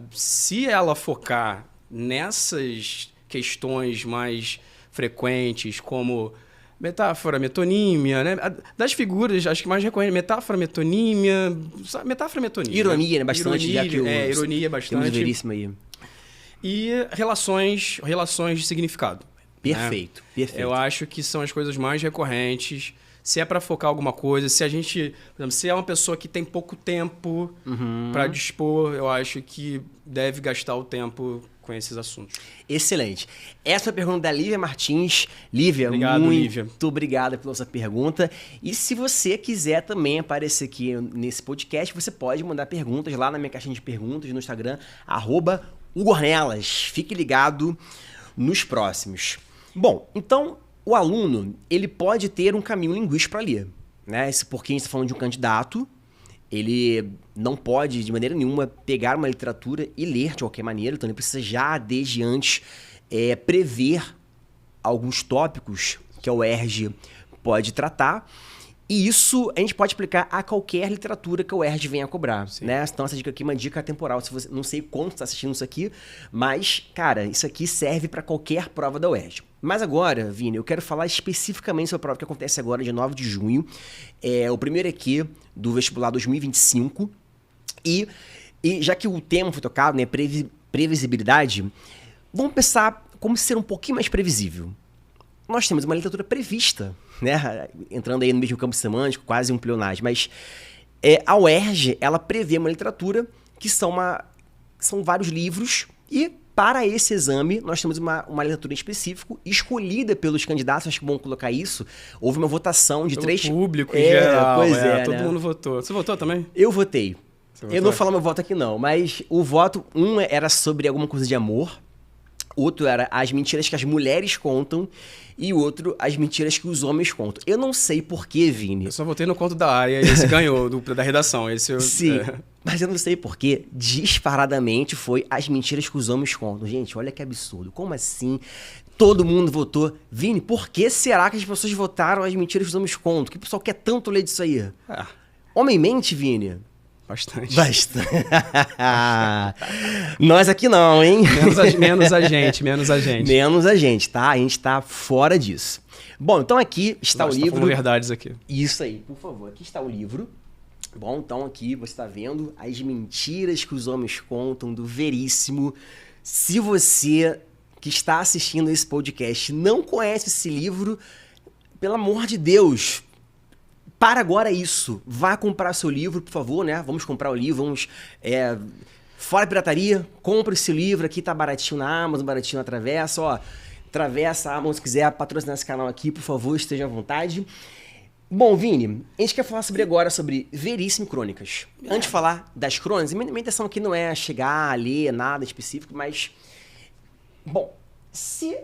se ela focar nessas questões mais frequentes, como metáfora, metonímia, né? Das figuras, acho que mais recorrente, metáfora, metonímia.
Ironia, né? Bastante,
ironia,
já que
ironia bastante.
Temos veríssimo aí.
E relações de significado.
Perfeito, perfeito.
Eu acho que são as coisas mais recorrentes. Se é para focar alguma coisa, se a gente... Por exemplo, se é uma pessoa que tem pouco tempo para dispor, eu acho que deve gastar o tempo com esses assuntos.
Excelente. Essa é a pergunta da Lívia Martins. Lívia,
Obrigado, Lívia.
Muito obrigado pela sua pergunta. E se você quiser também aparecer aqui nesse podcast, você pode mandar perguntas lá na minha caixinha de perguntas no Instagram, @ugornelas. Fique ligado nos próximos. Bom, então o aluno ele pode ter um caminho linguístico para ler, né? Isso porque a gente está falando de um candidato, ele não pode de maneira nenhuma pegar uma literatura e ler de qualquer maneira, então ele precisa já desde antes prever alguns tópicos que a UERJ pode tratar. E isso a gente pode aplicar a qualquer literatura que a UERJ venha a cobrar, né? Então essa dica aqui é uma dica temporal. Se você, não sei quando você está assistindo isso aqui, mas, cara, isso aqui serve para qualquer prova da UERJ. Mas agora, Vini, eu quero falar especificamente sobre a prova que acontece agora, dia 9 de junho. É o primeiro EQ do vestibular 2025. E já que o tema foi tocado, né, previsibilidade, vamos pensar como ser um pouquinho mais previsível. Nós temos uma literatura prevista, né? Entrando aí no mesmo campo semântico, quase um pleonasmo, mas a UERJ, ela prevê uma literatura que são vários livros e para esse exame nós temos uma literatura em específico escolhida pelos candidatos, acho que é bom colocar isso. Houve uma votação de
pelo público em geral, todo mundo votou. Você votou também?
Eu votei. Eu não vou falar meu voto aqui não, mas o voto, era sobre alguma coisa de amor, outro era as mentiras que as mulheres contam e o outro as mentiras que os homens contam. Eu não sei porquê, Vini.
Eu só votei no conto da área e esse ganhou, da redação.
Sim, mas eu não sei porquê. Disparadamente foi as mentiras que os homens contam. Gente, olha que absurdo. Como assim? Todo mundo votou. Vini, por que será que as pessoas votaram as mentiras que os homens contam? Que o pessoal quer tanto ler disso aí? Homem mente, Vini?
Bastante.
Nós aqui não, hein?
Menos a gente.
Menos a gente, tá? A gente tá fora disso. Bom, então aqui está o livro.
Tá verdades aqui.
Isso aí, por favor. Aqui está o livro. Bom, então aqui você está vendo as mentiras que os homens contam do Veríssimo. Se você que está assistindo esse podcast não conhece esse livro, pelo amor de Deus, para agora isso. Vá comprar seu livro, por favor, né? Vamos comprar o livro, vamos... Fora pirataria, compra esse livro aqui, tá baratinho na Amazon, baratinho na Travessa, ó. Travessa, Amazon, se quiser patrocinar esse canal aqui, por favor, esteja à vontade. Bom, Vini, a gente quer falar agora sobre Veríssimo e Crônicas. Antes de falar das crônicas, minha intenção aqui não é chegar a ler nada específico, mas... Bom, se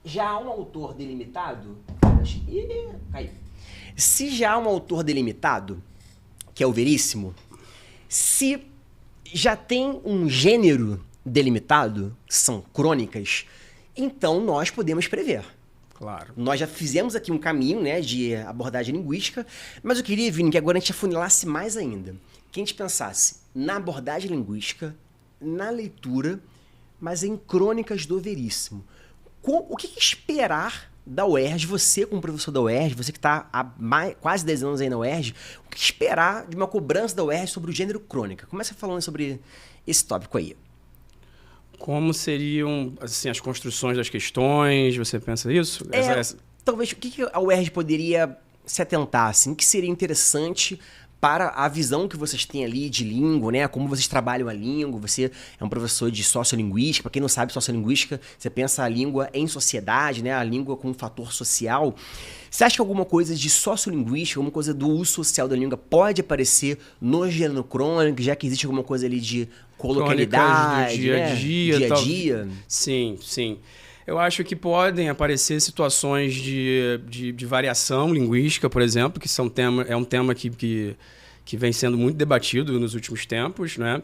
já há um autor delimitado... Caiu. Se já há um autor delimitado, que é o Veríssimo, se já tem um gênero delimitado, que são crônicas, então nós podemos prever.
Claro.
Nós já fizemos aqui um caminho, né, de abordagem linguística, mas eu queria, Vini, que agora a gente afunilasse mais ainda. Que a gente pensasse na abordagem linguística, na leitura, mas em crônicas do Veríssimo. O que esperar da UERJ, você como professor da UERJ, você que está há quase 10 anos aí na UERJ, o que esperar de uma cobrança da UERJ sobre o gênero crônica? Começa falando sobre esse tópico aí.
Como seriam assim, as construções das questões? Você pensa isso?
Talvez, o que a UERJ poderia se atentar? Assim, o que seria interessante para a visão que vocês têm ali de língua, né? Como vocês trabalham a língua. Você é um professor de sociolinguística. Para quem não sabe, sociolinguística, você pensa a língua em sociedade, né? A língua como um fator social. Você acha que alguma coisa de sociolinguística, alguma coisa do uso social da língua pode aparecer no gênero crônico, já que existe alguma coisa ali de colocalidade,
do dia a dia,
dia a dia?
Sim, sim. Eu acho que podem aparecer situações de variação linguística, por exemplo, que é um tema que vem sendo muito debatido nos últimos tempos, né?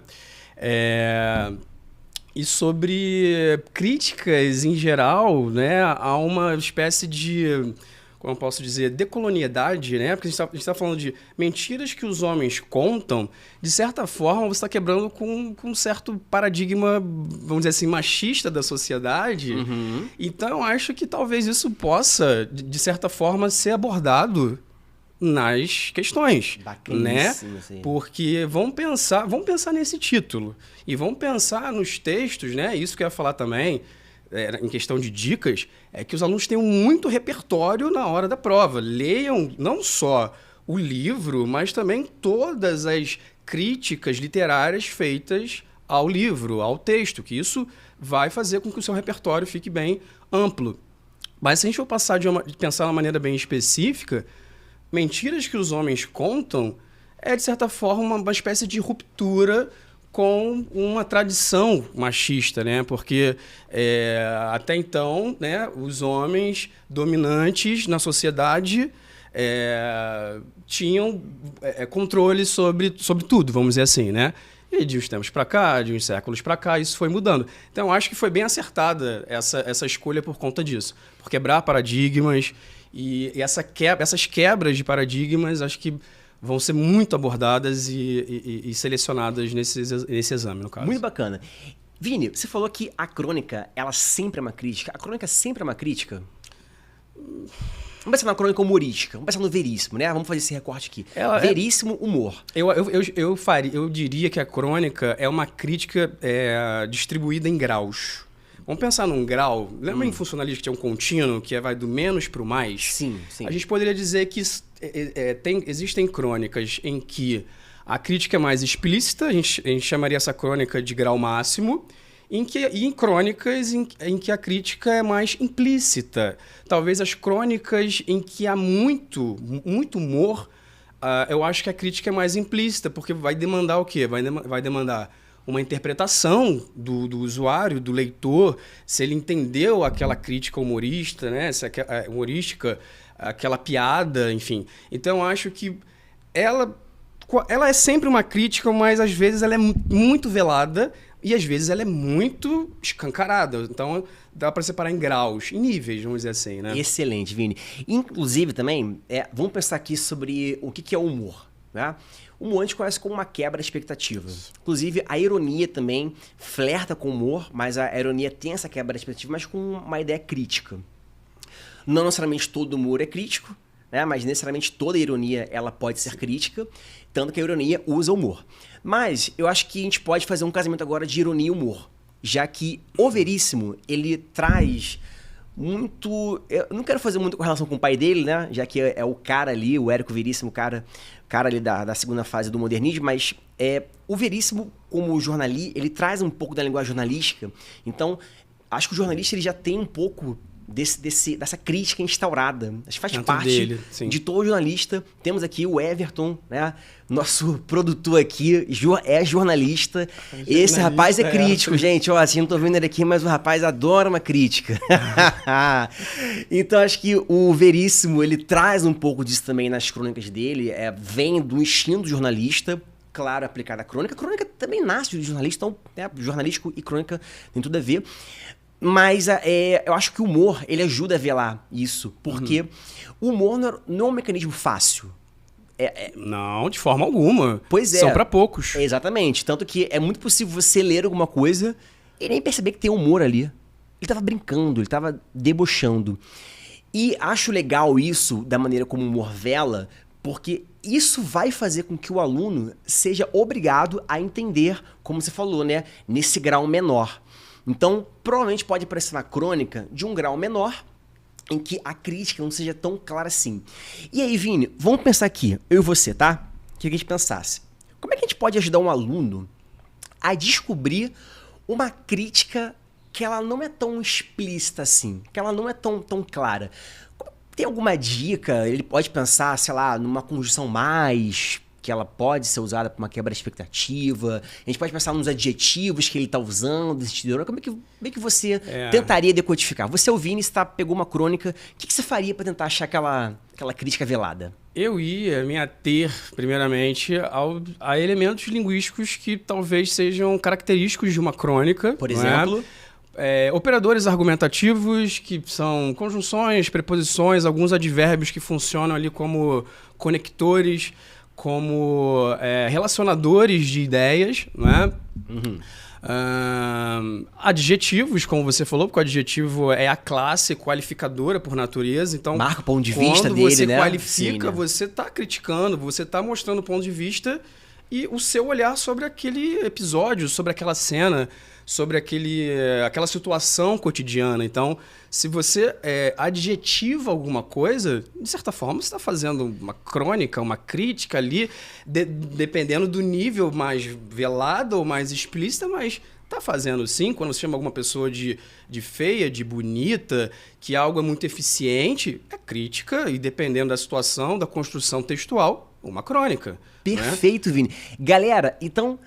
E sobre críticas em geral, né, há uma espécie de, como eu posso dizer, decolonialidade, né? Porque a gente está falando de mentiras que os homens contam, de certa forma você está quebrando com um certo paradigma, vamos dizer assim, machista da sociedade.
Uhum.
Então eu acho que talvez isso possa, de certa forma, ser abordado nas questões, né? Porque vamos pensar nesse título e vamos pensar nos textos, né? Isso que eu ia falar também, em questão de dicas, é que os alunos tenham muito repertório na hora da prova. Leiam não só o livro, mas também todas as críticas literárias feitas ao livro, ao texto, que isso vai fazer com que o seu repertório fique bem amplo. Mas se a gente for pensar de uma maneira bem específica, mentiras que os homens contam é, de certa forma, uma espécie de ruptura com uma tradição machista, né? Porque até então, né, os homens dominantes na sociedade tinham controle sobre tudo, vamos dizer assim, né? E de uns tempos para cá, de uns séculos para cá, isso foi mudando. Então, eu acho que foi bem acertada essa escolha por conta disso. Por quebrar paradigmas e essas quebras de paradigmas, acho que vão ser muito abordadas e selecionadas nesse exame, no caso.
Muito bacana. Vini, você falou que a crônica, ela sempre é uma crítica. A crônica sempre é uma crítica? Vamos pensar na crônica humorística. Vamos pensar no Veríssimo, né? Vamos fazer esse recorte aqui. Veríssimo, humor.
Eu diria que a crônica é uma crítica distribuída em graus. Vamos pensar num grau. Lembra em funcionalismo que tinha um contínuo que vai do menos para o mais?
Sim, sim.
A gente poderia dizer que existem crônicas em que a crítica é mais explícita, a gente chamaria essa crônica de grau máximo, e em crônicas em que a crítica é mais implícita. Talvez as crônicas em que há muito humor, eu acho que a crítica é mais implícita, porque vai demandar o quê? Vai demandar uma interpretação do usuário, do leitor, se ele entendeu aquela crítica humorista, né? Se humorística, aquela piada, enfim. Então, eu acho que ela é sempre uma crítica, mas às vezes ela é muito velada e às vezes ela é muito escancarada. Então, dá para separar em graus, em níveis, vamos dizer assim, né?
Excelente, Vini. Inclusive, também, vamos pensar aqui sobre o que é o humor, né? O humor a gente conhece como uma quebra de expectativa. Inclusive, a ironia também flerta com o humor, mas a ironia tem essa quebra de expectativa, mas com uma ideia crítica. Não necessariamente todo humor é crítico, né? Mas necessariamente toda ironia ela pode ser crítica, tanto que a ironia usa humor. Mas eu acho que a gente pode fazer um casamento agora de ironia e humor, já que o Veríssimo, ele traz muito... Eu não quero fazer muito com relação com o pai dele, né? Já que é o cara ali, o Érico Veríssimo, o cara ali da segunda fase do modernismo, mas o Veríssimo, como jornalista, ele traz um pouco da linguagem jornalística. Então, acho que o jornalista ele já tem um pouco dessa crítica instaurada. Acho que faz
Dentro
parte
dele, sim.
de todo jornalista. Temos aqui o Everton, né? Nosso produtor aqui é jornalista. Esse rapaz é crítico, gente. Ó, assim, não tô vendo ele aqui, mas o rapaz adora uma crítica. Então, acho que o Veríssimo, ele traz um pouco disso também nas crônicas dele. Vem do instinto jornalista, claro, aplicado à crônica. A crônica também nasce de jornalista, então, jornalístico e crônica tem tudo a ver. Mas eu acho que o humor, ele ajuda a velar isso. Porque o humor não é um mecanismo fácil.
Não, de forma alguma.
Pois é.
São para poucos.
Exatamente. Tanto que é muito possível você ler alguma coisa e nem perceber que tem humor ali. Ele tava brincando, ele tava debochando. E acho legal isso, da maneira como o humor vela, porque isso vai fazer com que o aluno seja obrigado a entender, como você falou, né? Nesse grau menor. Então, provavelmente pode aparecer na crônica de um grau menor, em que a crítica não seja tão clara assim. E aí, Vini, vamos pensar aqui, eu e você, tá? Que a gente pensasse. Como é que a gente pode ajudar um aluno a descobrir uma crítica que ela não é tão explícita assim, que ela não é tão clara? Tem alguma dica? Ele pode pensar, sei lá, numa conjunção mais, que ela pode ser usada para uma quebra de expectativa. A gente pode pensar nos adjetivos que ele está usando. Como é que você tentaria decodificar? Você, o Vini, pegou uma crônica. O que você faria para tentar achar aquela crítica velada?
Eu ia me ater, primeiramente, a elementos linguísticos que talvez sejam característicos de uma crônica.
Por exemplo?
Operadores argumentativos, que são conjunções, preposições, alguns advérbios que funcionam ali como conectores, como relacionadores de ideias, né? Adjetivos, como você falou, porque o adjetivo é a classe qualificadora por natureza. Então,
marca o ponto de vista dele,
quando você
né?
qualifica,
Sim, né?
você está criticando, você está mostrando o ponto de vista e o seu olhar sobre aquele episódio, sobre aquela cena, sobre aquela situação cotidiana. Então, se você adjetiva alguma coisa, de certa forma você está fazendo uma crônica, uma crítica ali, dependendo do nível mais velado ou mais explícita, mas está fazendo sim. Quando você chama alguma pessoa de feia, de bonita, que algo é muito eficiente, é crítica e dependendo da situação, da construção textual, uma crônica.
Perfeito, né? Vini. Galera, então,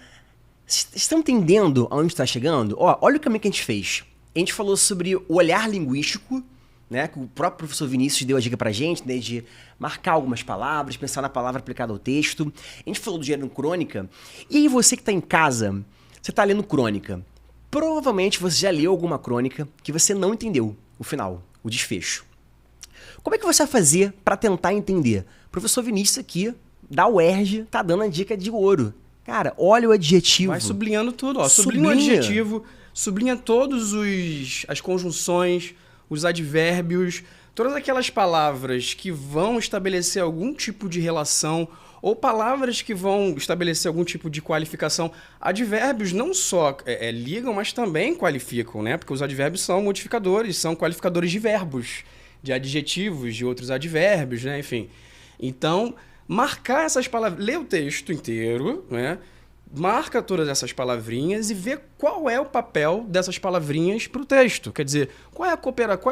vocês estão entendendo aonde está chegando? Olha o caminho que a gente fez. A gente falou sobre o olhar linguístico, né? Que o próprio professor Vinícius deu a dica pra gente, né? De marcar algumas palavras, pensar na palavra aplicada ao texto. A gente falou do gênero crônica. E aí você que está em casa, você está lendo crônica. Provavelmente você já leu alguma crônica que você não entendeu o final, o desfecho. Como é que você vai fazer para tentar entender? O professor Vinícius aqui, da UERJ, tá dando a dica de ouro. Cara, olha o adjetivo.
Vai sublinhando tudo, sublinha o adjetivo, sublinha todas as conjunções, os advérbios, todas aquelas palavras que vão estabelecer algum tipo de relação ou palavras que vão estabelecer algum tipo de qualificação. Advérbios não só ligam, mas também qualificam, né? Porque os advérbios são modificadores, são qualificadores de verbos, de adjetivos, de outros advérbios, né? Enfim. Então, marcar essas palavras, ler o texto inteiro, né? Marca todas essas palavrinhas e vê qual é o papel dessas palavrinhas para o texto. Quer dizer, qual é a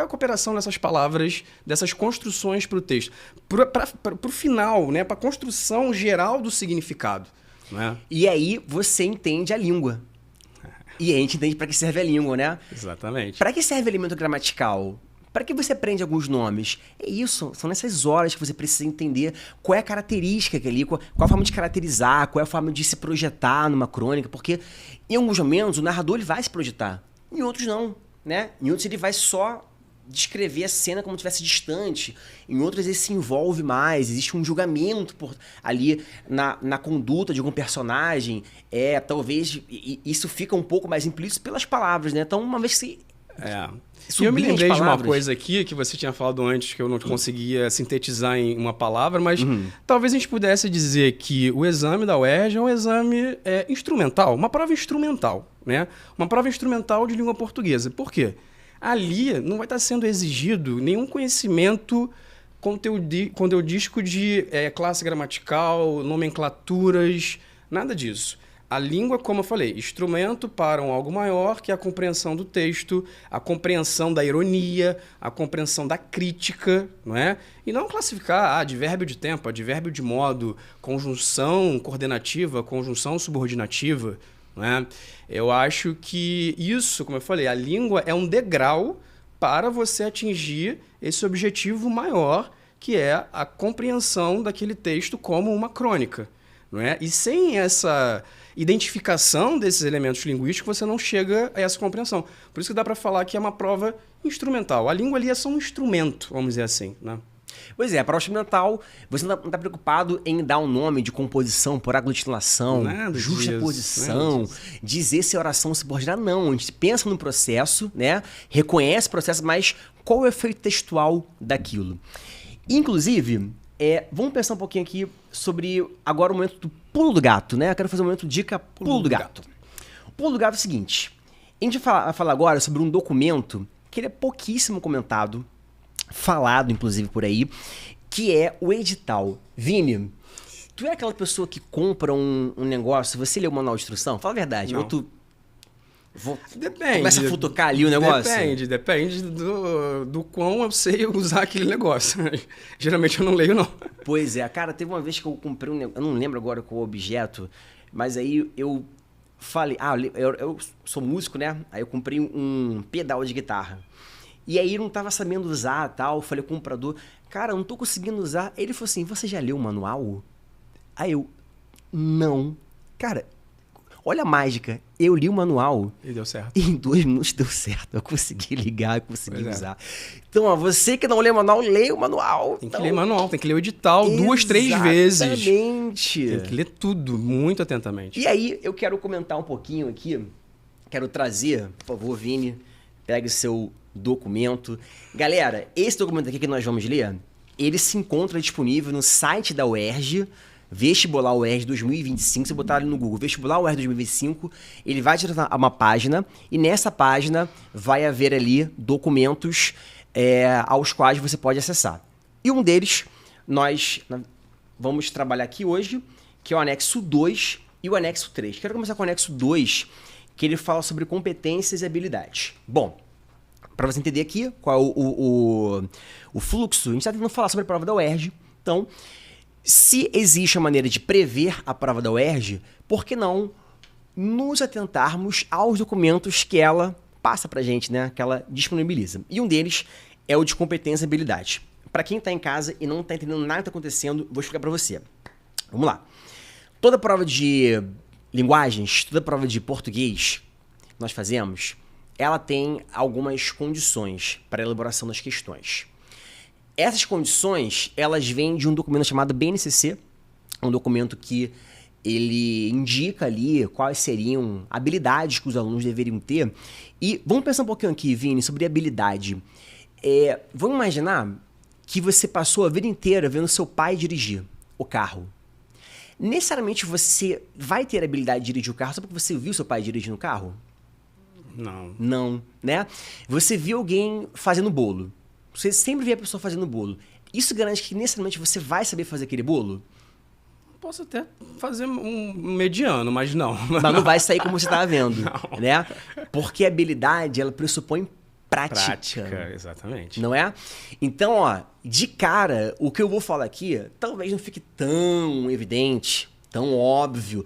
cooperação dessas palavras, dessas construções para o texto. Para o final, né? Para a construção geral do significado. Né?
E aí você entende a língua. E a gente entende para que serve a língua, né?
Exatamente.
Para que serve o elemento gramatical? Para que você aprende alguns nomes? É isso, são nessas horas que você precisa entender qual é a característica ali, qual a forma de caracterizar, qual é a forma de se projetar numa crônica, porque em alguns momentos o narrador ele vai se projetar, em outros não, né? Em outros ele vai só descrever a cena como se estivesse distante, em outros ele se envolve mais, existe um julgamento ali na conduta de algum personagem, talvez isso fica um pouco mais implícito pelas palavras, né? Então, uma vez que
E eu me lembrei de uma coisa aqui que você tinha falado antes que eu não conseguia sintetizar em uma palavra, mas talvez a gente pudesse dizer que o exame da UERJ é um exame instrumental, uma prova instrumental, né? Uma prova instrumental de língua portuguesa. Por quê? Ali não vai estar sendo exigido nenhum conhecimento conteudístico de classe gramatical, nomenclaturas, nada disso. A língua, como eu falei, instrumento para algo maior, que é a compreensão do texto, a compreensão da ironia, a compreensão da crítica, não é? E não classificar advérbio de tempo, advérbio de modo, conjunção coordenativa, conjunção subordinativa, não é? Eu acho que isso, como eu falei, a língua é um degrau para você atingir esse objetivo maior, que é a compreensão daquele texto como uma crônica, não é? E sem essa identificação desses elementos linguísticos, você não chega a essa compreensão. Por isso que dá para falar que é uma prova instrumental. A língua ali é só um instrumento, vamos dizer assim, né?
Pois é, a prova instrumental, você não está preocupado em dar um nome de composição por aglutinação, justaposição, dizer se a oração subordinada. Não, a gente pensa no processo, né? Reconhece o processo, mas qual é o efeito textual daquilo? Inclusive, vamos pensar um pouquinho aqui sobre agora o momento do pulo do gato, né? Eu quero fazer um momento dica pulo do gato. O pulo do gato é o seguinte, a gente vai falar agora sobre um documento que ele é pouquíssimo comentado, falado inclusive por aí, que é o edital. Vini, tu é aquela pessoa que compra um negócio, você lê o manual de instrução? Fala a verdade.
Não.
Ou tu
Depende.
começa a futucar ali o negócio?
Depende do quão eu sei usar aquele negócio. Geralmente eu não leio, não.
Pois é, cara, teve uma vez que eu comprei um negócio, eu não lembro agora qual o objeto, mas aí eu falei, eu sou músico, né? Aí eu comprei um pedal de guitarra. E aí eu não tava sabendo usar tal, falei com o comprador, cara, eu não tô conseguindo usar. Ele falou assim, você já leu o manual? Aí eu, não. Cara, olha a mágica, eu li o manual.
E deu certo.
E em 2 minutos deu certo, eu consegui ligar, eu consegui usar. Então, ó, você que não lê o manual, lê o manual.
Tem que ler o manual, tem que ler o edital 2, 3 vezes.
Exatamente.
Tem que ler tudo, muito atentamente.
E aí, eu quero comentar um pouquinho aqui, quero trazer, por favor, Vini, pegue o seu documento. Galera, esse documento aqui que nós vamos ler, ele se encontra disponível no site da UERJ, Vestibular UERJ 2025, se botar ali no Google, Vestibular UERJ 2025, ele vai te dar uma página, e nessa página vai haver ali documentos aos quais você pode acessar. E um deles, nós vamos trabalhar aqui hoje, que é o anexo 2 e o anexo 3. Quero começar com o anexo 2, que ele fala sobre competências e habilidades. Bom, para você entender aqui qual é o fluxo, a gente está tentando falar sobre a prova da UERJ, então, se existe a maneira de prever a prova da UERJ, por que não nos atentarmos aos documentos que ela passa pra gente, né? Que ela disponibiliza. E um deles é o de competência e habilidade. Para quem está em casa e não está entendendo nada que está acontecendo, vou explicar para você. Vamos lá. Toda prova de linguagens, toda prova de português que nós fazemos, ela tem algumas condições para a elaboração das questões. Essas condições, elas vêm de um documento chamado BNCC, um documento que ele indica ali quais seriam habilidades que os alunos deveriam ter. E vamos pensar um pouquinho aqui, Vini, sobre habilidade. Vamos imaginar que você passou a vida inteira vendo seu pai dirigir o carro. Necessariamente você vai ter a habilidade de dirigir o carro só porque você viu seu pai dirigindo o carro?
Não.
Não, né? Você viu alguém fazendo bolo. Você sempre vê a pessoa fazendo bolo. Isso garante que necessariamente você vai saber fazer aquele bolo?
Posso até fazer um mediano, mas não.
Mas não vai sair como você estava vendo,
Não.
né? Porque a habilidade, ela pressupõe prática.
Exatamente.
Não é? Então, ó, de cara, o que eu vou falar aqui talvez não fique tão evidente, tão óbvio.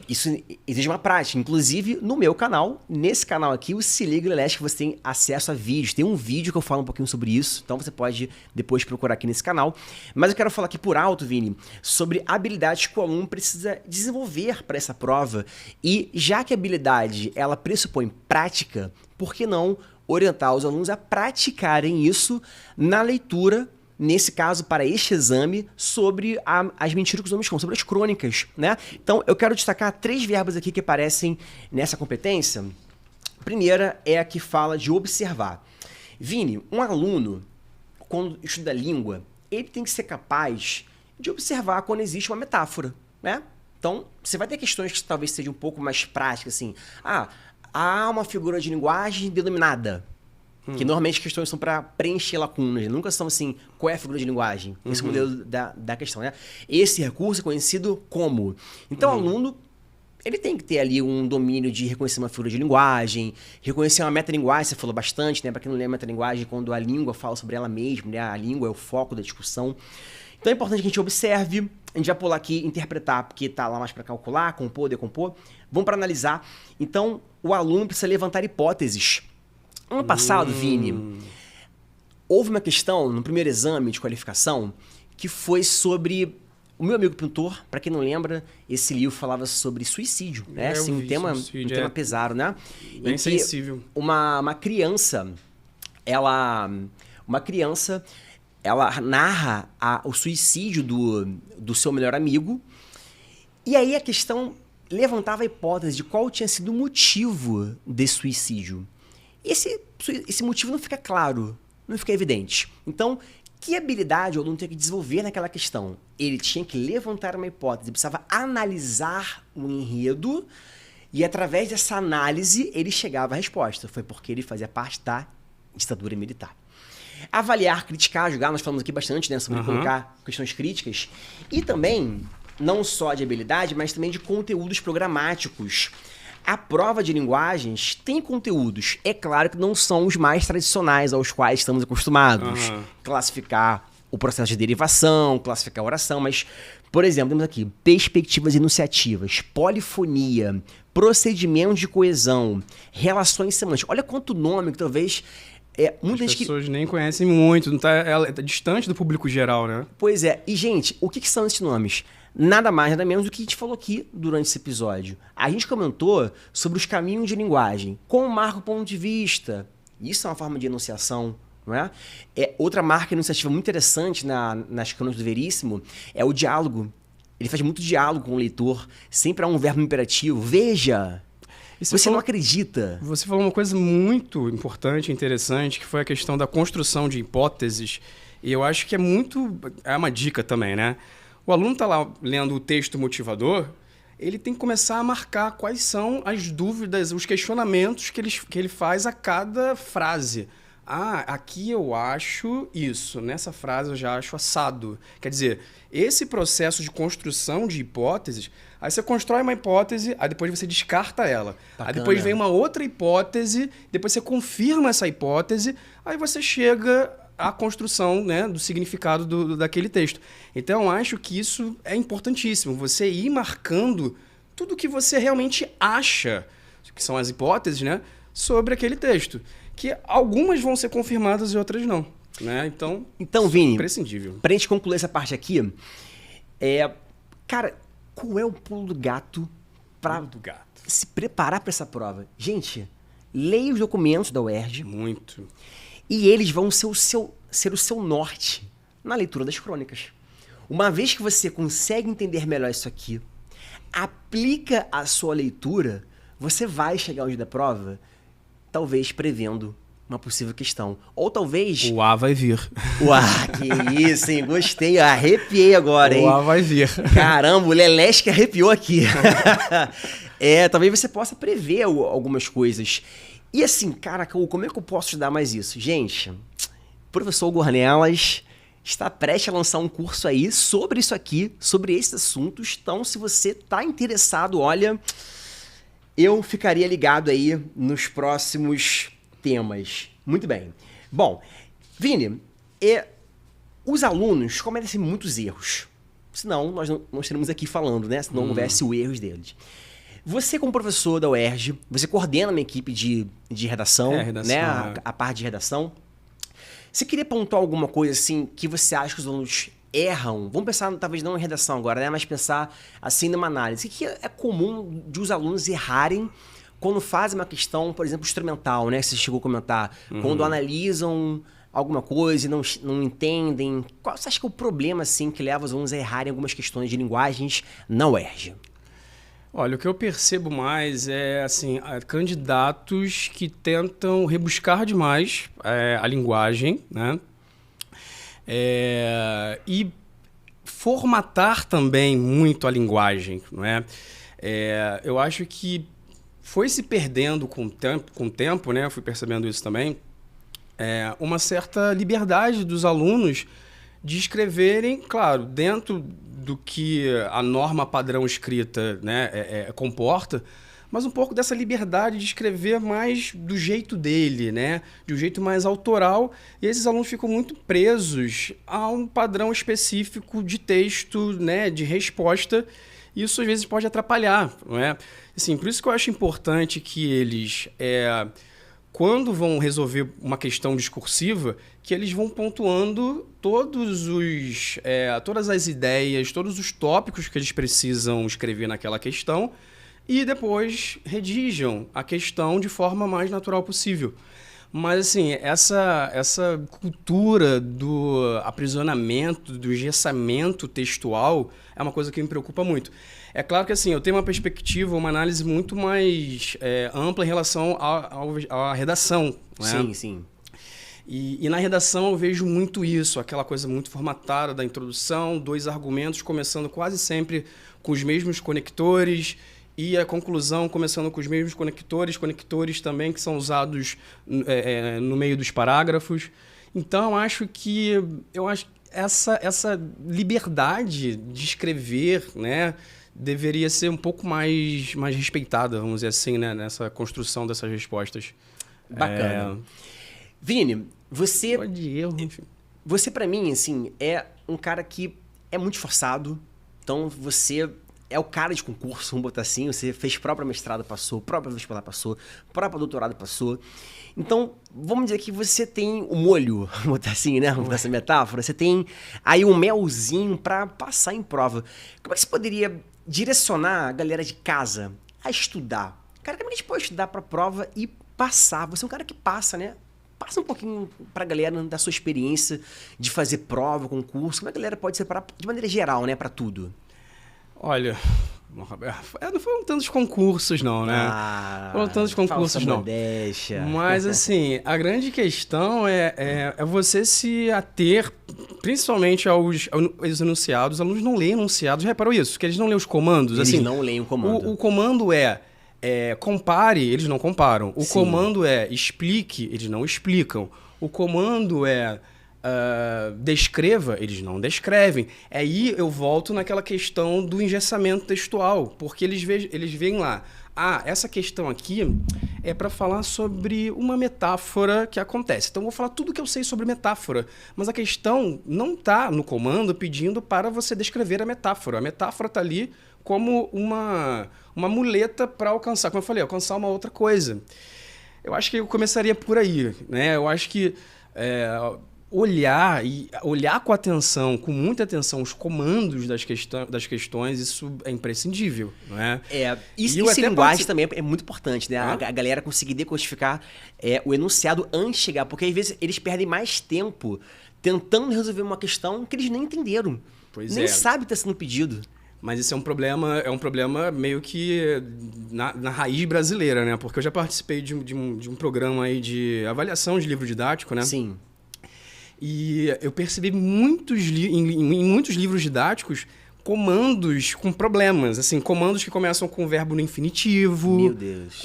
Isso exige uma prática. Inclusive, no meu canal, nesse canal aqui, o Se Liga Leleste, você tem acesso a vídeos. Tem um vídeo que eu falo um pouquinho sobre isso, então você pode depois procurar aqui nesse canal. Mas eu quero falar aqui por alto, Vini, sobre habilidades que o aluno precisa desenvolver para essa prova. E já que a habilidade, ela pressupõe prática, por que não orientar os alunos a praticarem isso na leitura, nesse caso, para este exame, sobre as mentiras que os homens contam, sobre as crônicas, né? Então, eu quero destacar 3 verbos aqui que aparecem nessa competência. A primeira é a que fala de observar. Vini, um aluno, quando estuda língua, ele tem que ser capaz de observar quando existe uma metáfora, né? Então, você vai ter questões que talvez sejam um pouco mais práticas, assim. Há uma figura de linguagem denominada. Que normalmente as questões são para preencher lacunas, nunca são assim, qual é a figura de linguagem? Esse é o modelo da questão, né? Esse recurso é conhecido como. Então, o aluno, ele tem que ter ali um domínio de reconhecer uma figura de linguagem, reconhecer uma metalinguagem, você falou bastante, né? Para quem não lembra, metalinguagem, quando a língua fala sobre ela mesma, né? A língua é o foco da discussão. Então, é importante que a gente observe. A gente vai pular aqui, interpretar, porque tá lá mais para calcular, compor, decompor. Vamos para analisar. Então, o aluno precisa levantar hipóteses. Ano passado, Vini, houve uma questão no primeiro exame de qualificação que foi sobre o meu amigo pintor. Para quem não lembra, esse livro falava sobre suicídio, né? Assim, um tema pesado, né?
Bem sensível.
Uma criança, ela narra o suicídio do seu melhor amigo. E aí a questão levantava a hipótese de qual tinha sido o motivo desse suicídio. Esse motivo não fica claro, não fica evidente. Então, que habilidade o aluno tem que desenvolver naquela questão? Ele tinha que levantar uma hipótese, precisava analisar um enredo e, através dessa análise, ele chegava à resposta. Foi porque ele fazia parte da ditadura militar. Avaliar, criticar, julgar, nós falamos aqui bastante, né, sobre colocar questões críticas. E também, não só de habilidade, mas também de conteúdos programáticos. A prova de linguagens tem conteúdos, é claro que não são os mais tradicionais aos quais estamos acostumados. Classificar o processo de derivação, classificar a oração, mas, por exemplo, temos aqui perspectivas enunciativas, polifonia, procedimento de coesão, relações semânticas. Olha quanto nome que talvez...
Muitas pessoas nem conhecem muito, não ela tá distante do público geral, né?
Pois é. E, gente, o que são esses nomes? Nada mais, nada menos do que a gente falou aqui durante esse episódio. A gente comentou sobre os caminhos de linguagem, como marca o ponto de vista. Isso é uma forma de enunciação, não é? Outra marca enunciativa muito interessante nas crônicas do Veríssimo é o diálogo. Ele faz muito diálogo com o leitor. Sempre há um verbo imperativo. Veja! Você não acredita.
Você falou uma coisa muito importante e interessante, que foi a questão da construção de hipóteses. E eu acho que é uma dica também, né? O aluno está lá lendo o texto motivador, ele tem que começar a marcar quais são as dúvidas, os questionamentos que ele faz a cada frase. Ah, aqui eu acho isso, nessa frase eu já acho assado. Quer dizer, esse processo de construção de hipóteses, aí você constrói uma hipótese, aí depois você descarta ela.
Bacana.
Aí depois vem uma outra hipótese, depois você confirma essa hipótese, aí você chega à construção, né, do significado daquele texto. Então, eu acho que isso é importantíssimo, você ir marcando tudo o que você realmente acha, que são as hipóteses, né, sobre aquele texto. Que algumas vão ser confirmadas e outras não. Né? Então,
Vini,
imprescindível.
Pra gente concluir essa parte aqui, cara, qual é o pulo do gato pra se preparar para essa prova? Gente, leia os documentos da UERJ.
Muito.
E eles vão ser o seu norte na leitura das crônicas. Uma vez que você consegue entender melhor isso aqui, aplica a sua leitura, você vai chegar ao dia da prova, talvez prevendo uma possível questão. Ou talvez...
O A vai vir.
Que isso, hein? Gostei. Arrepiei agora, hein?
O A vai vir.
Caramba, o Lelesque arrepiou aqui. Talvez você possa prever algumas coisas. E assim, cara, como é que eu posso te dar mais isso? Gente, o professor Hugo Ornelas está prestes a lançar um curso aí sobre isso aqui, sobre esses assuntos. Então, se você está interessado, olha, eu ficaria ligado aí nos próximos temas. Muito bem. Bom, Vini, os alunos cometem muitos erros. Senão, nós não estaríamos aqui falando, né? Se não houvesse os erros deles. Você, como professor da UERJ, você coordena uma equipe de redação, né? A parte de redação. Você queria pontuar alguma coisa assim que você acha que os alunos erram? Vamos pensar, talvez não em redação agora, né? Mas pensar assim numa análise. O que é comum de os alunos errarem quando fazem uma questão, por exemplo, instrumental, né? Que você chegou a comentar. Quando analisam alguma coisa e não entendem. Qual você acha que é o problema assim, que leva os alunos a errarem algumas questões de linguagens na UERJ?
Olha, o que eu percebo mais é assim, candidatos que tentam rebuscar demais a linguagem, né? E formatar também muito a linguagem, não é? Eu acho que foi se perdendo com o tempo, né? Eu fui percebendo isso também, uma certa liberdade dos alunos de escreverem, claro, dentro do que a norma padrão escrita, né, comporta, mas um pouco dessa liberdade de escrever mais do jeito dele, né, de um jeito mais autoral, e esses alunos ficam muito presos a um padrão específico de texto, né, de resposta. Isso às vezes pode atrapalhar, não é? Assim, por isso que eu acho importante que eles, quando vão resolver uma questão discursiva, que eles vão pontuando todas as ideias, todos os tópicos que eles precisam escrever naquela questão e depois redigam a questão de forma mais natural possível. Mas, assim, essa cultura do aprisionamento, do engessamento textual é uma coisa que me preocupa muito. É claro que, assim, eu tenho uma perspectiva, uma análise muito mais ampla em relação à redação. Né?
Sim, sim.
E na redação eu vejo muito isso, aquela coisa muito formatada da introdução, 2 argumentos começando quase sempre com os mesmos conectores e a conclusão começando com os mesmos conectores também que são usados no meio dos parágrafos. Então, eu acho que essa liberdade de escrever, né, deveria ser um pouco mais respeitada, vamos dizer assim, né, nessa construção dessas respostas.
Bacana. Vini, você...
Pode erro, enfim.
Você, pra mim, assim, é um cara que é muito esforçado. Então, você é o cara de concurso, vamos botar assim. Você fez próprio mestrado, passou. Próprio vestibular, passou. Próprio doutorado, passou. Então, vamos dizer que você tem o molho, vamos botar assim, né? Vamos botar essa metáfora. Você tem aí um melzinho pra passar em prova. Como é que você poderia direcionar a galera de casa a estudar? Cara, como é que a gente pode estudar pra prova e passar? Você é um cara que passa, né? Passa um pouquinho pra galera da sua experiência de fazer prova, concurso. Como a galera pode separar de maneira geral, né? Pra tudo.
Olha, não foram tantos concursos não, né? Foram tantos concursos não.
Modéstia.
Mas assim, a grande questão é você se ater, principalmente aos enunciados. Os alunos não leem enunciados, já reparou isso? Que eles não leem os comandos.
Eles
assim,
não leem o comando.
O comando compare, eles não comparam. O
Sim.
comando explique, eles não explicam. O comando descreva, eles não descrevem. Aí eu volto naquela questão do engessamento textual, porque eles veem lá, essa questão aqui é para falar sobre uma metáfora que acontece. Então eu vou falar tudo que eu sei sobre metáfora, mas a questão não está no comando pedindo para você descrever a metáfora. A metáfora está ali como uma muleta para alcançar, como eu falei, alcançar uma outra coisa. Eu acho que eu começaria por aí, né? Eu acho que olhar com atenção, com muita atenção, os comandos das questões, isso é imprescindível, não é?
Isso linguagem também é muito importante, né? A galera conseguir decodificar o enunciado antes de chegar, porque às vezes eles perdem mais tempo tentando resolver uma questão que eles nem entenderam. Nem sabem o que está sendo pedido.
Mas isso é um problema meio que na raiz brasileira, né? Porque eu já participei de um programa aí de avaliação de livro didático, né?
Sim.
E eu percebi em muitos livros didáticos comandos com problemas, assim, comandos que começam com o verbo no infinitivo.
Meu Deus.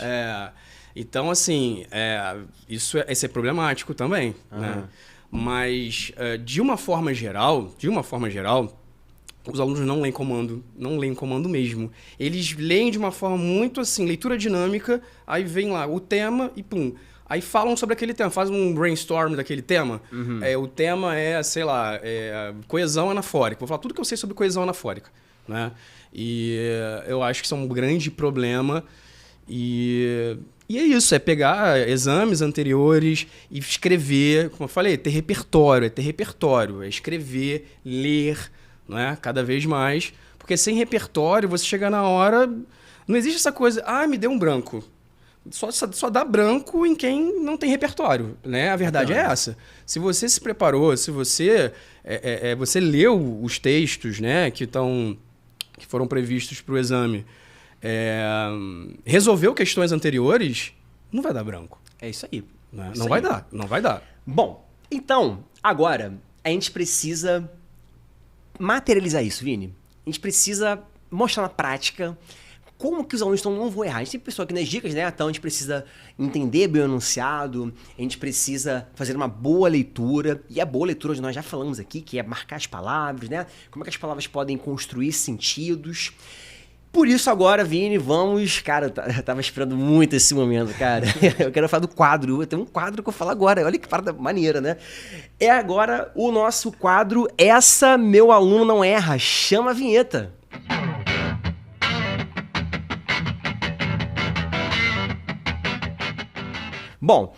Então, assim, esse é problemático também, né? Mas, de uma forma geral, os alunos não leem comando mesmo. Eles leem de uma forma muito assim, leitura dinâmica, aí vem lá o tema e pum. Aí falam sobre aquele tema, faz um brainstorm daquele tema. O tema sei lá, coesão anafórica. Vou falar tudo que eu sei sobre coesão anafórica, né? E eu acho que isso é um grande problema. E é isso, é pegar exames anteriores e escrever, como eu falei, ter repertório, é escrever, ler, né? Cada vez mais. Porque sem repertório, você chega na hora... Não existe essa coisa, me deu um branco. Só dá branco em quem não tem repertório, né? A verdade é essa. Se você se preparou, se você você leu os textos, né, que foram previstos para o exame, resolveu questões anteriores, não vai dar branco.
É isso aí.
Né? Não vai dar.
Bom, então, agora, a gente precisa materializar isso, Vini. A gente precisa mostrar na prática como que os alunos então não vão errar? A gente tem pessoa aqui nas dicas, né? Então a gente precisa entender bem o enunciado, a gente precisa fazer uma boa leitura, e a boa leitura nós já falamos aqui, que é marcar as palavras, né? Como é que as palavras podem construir sentidos. Por isso agora, Vini, vamos... Cara, eu tava esperando muito esse momento, cara. Eu quero falar do quadro. Tem um quadro que eu falo agora. Olha que parada maneira, né? É agora o nosso quadro Essa Meu Aluno Não Erra. Chama a vinheta. Bom,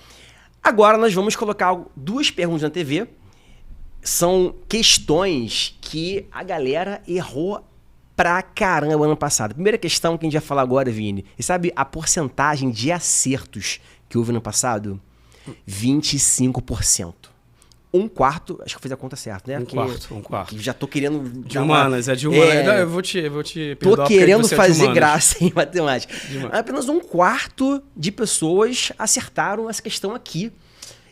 agora nós vamos colocar 2 perguntas na TV. São questões que a galera errou pra caramba ano passado. Primeira questão que a gente vai falar agora, Vini. E sabe a porcentagem de acertos que houve no passado? 25%. Um quarto, acho que eu fiz a conta certa, né?
Um quarto.
Já tô querendo...
De humanas, é de humanas. Não, eu vou te
tô
perdoar
querendo
você
fazer
é de
graça em matemática. Apenas um quarto de pessoas acertaram essa questão aqui.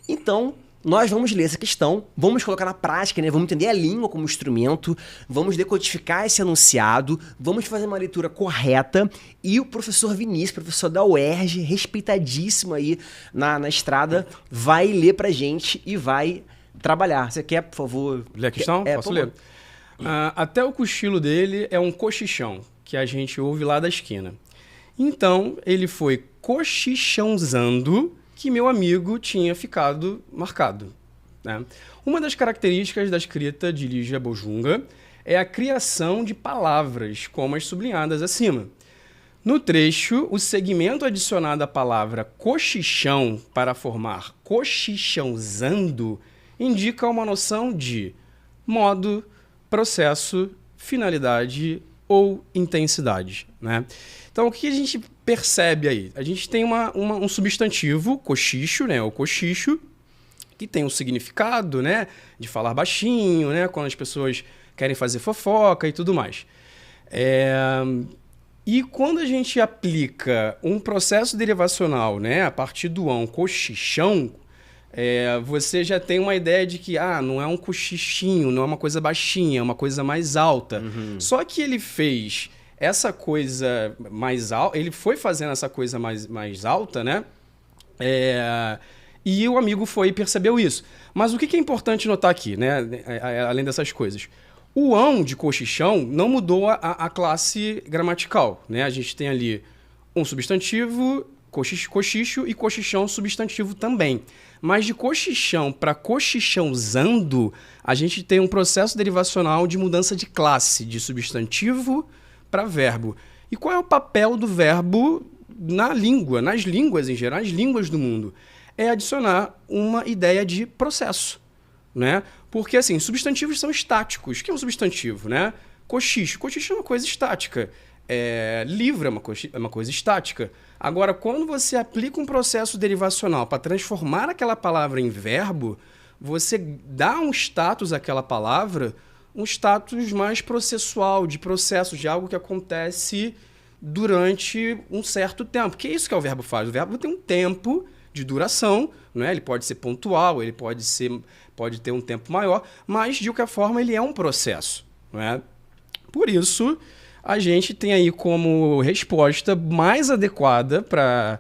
Então... nós vamos ler essa questão, vamos colocar na prática, né? Vamos entender a língua como instrumento, vamos decodificar esse enunciado, vamos fazer uma leitura correta e o professor Vinícius, professor da UERJ, respeitadíssimo aí na estrada, vai ler pra gente e vai trabalhar. Você quer, por favor...
ler a questão? Posso ler? Até o cochilo dele é um cochichão, que a gente ouve lá da esquina. Então, ele foi cochichãozando... que meu amigo tinha ficado marcado, né? Uma das características da escrita de Lígia Bojunga é a criação de palavras, como as sublinhadas acima. No trecho, o segmento adicionado à palavra cochichão para formar cochichãozando indica uma noção de modo, processo, finalidade ou intensidade, né? Então, o que a gente percebe aí? A gente tem um substantivo, cochicho, né? O cochicho, que tem um significado, né? De falar baixinho, né? Quando as pessoas querem fazer fofoca e tudo mais. E quando a gente aplica um processo derivacional, né? A partir do ão cochichão, você já tem uma ideia de que não é um cochichinho, não é uma coisa baixinha, é uma coisa mais alta. Uhum. Só que ele fez... essa coisa mais alta, ele foi fazendo essa coisa mais alta, né? E o amigo foi e percebeu isso. Mas o que é importante notar aqui, né? Além dessas coisas? O ão de cochichão não mudou a classe gramatical, né? A gente tem ali um substantivo, cochicho, e cochichão substantivo também. Mas de cochichão para cochichãozando, a gente tem um processo derivacional de mudança de classe, de substantivo para verbo. E qual é o papel do verbo na língua, nas línguas em geral, nas línguas do mundo? É adicionar uma ideia de processo, né? Porque, assim, substantivos são estáticos. O que é um substantivo, né? Cochicho. Cochicho é uma coisa estática. Livro é uma coisa estática. Agora, quando você aplica um processo derivacional para transformar aquela palavra em verbo, você dá um status àquela palavra, um status mais processual, de processo, de algo que acontece durante um certo tempo. Que é isso que o verbo faz? O verbo tem um tempo de duração, né? Ele pode ser pontual, ele pode ter um tempo maior, mas, de qualquer forma, ele é um processo, né? Por isso, a gente tem aí como resposta mais adequada para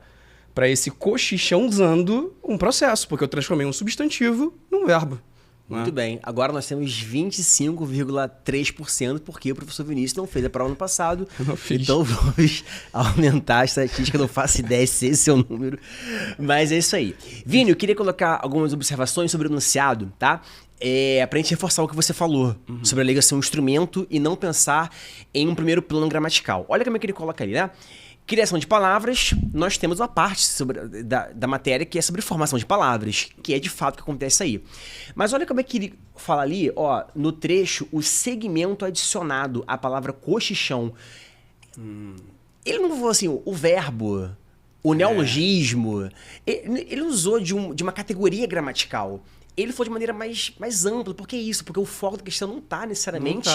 esse cochichãozando um processo, porque eu transformei um substantivo num verbo.
Muito bem. Agora nós temos 25,3% porque o professor Vinícius não fez a prova no passado.
Eu não fiz. Então
vamos aumentar a estatística. Eu não faço ideia se esse é o número. Mas é isso aí. Vini, eu queria colocar algumas observações sobre o enunciado, tá? Pra gente reforçar o que você falou sobre a língua ser um instrumento e não pensar em um primeiro plano gramatical. Olha como é que ele coloca ali, né? Criação de palavras, nós temos uma parte da matéria que é sobre formação de palavras, que é de fato o que acontece aí. Mas olha como é que ele fala ali, ó, no trecho, o segmento adicionado à palavra cochichão. Ele não falou assim, o verbo, o neologismo, ele usou de uma categoria gramatical. Ele foi de maneira mais ampla. Por que isso? Porque o foco da questão não está necessariamente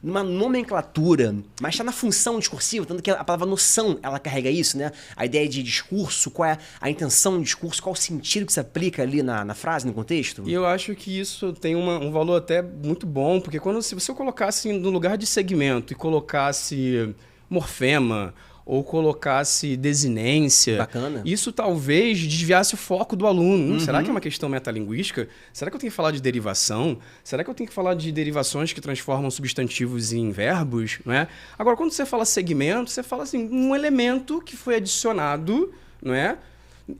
numa nomenclatura, mas está na função discursiva, tanto que a palavra noção, ela carrega isso, né? A ideia de discurso, qual é a intenção do discurso, qual o sentido que se aplica ali na frase, no contexto.
E eu acho que isso tem um valor até muito bom, porque se você colocasse no lugar de segmento e colocasse morfema ou colocasse desinência.
Bacana.
Isso talvez desviasse o foco do aluno. Será que é uma questão metalinguística? Será que eu tenho que falar de derivação? Será que eu tenho que falar de derivações que transformam substantivos em verbos? Não é? Agora, quando você fala segmento, você fala assim, um elemento que foi adicionado, não é?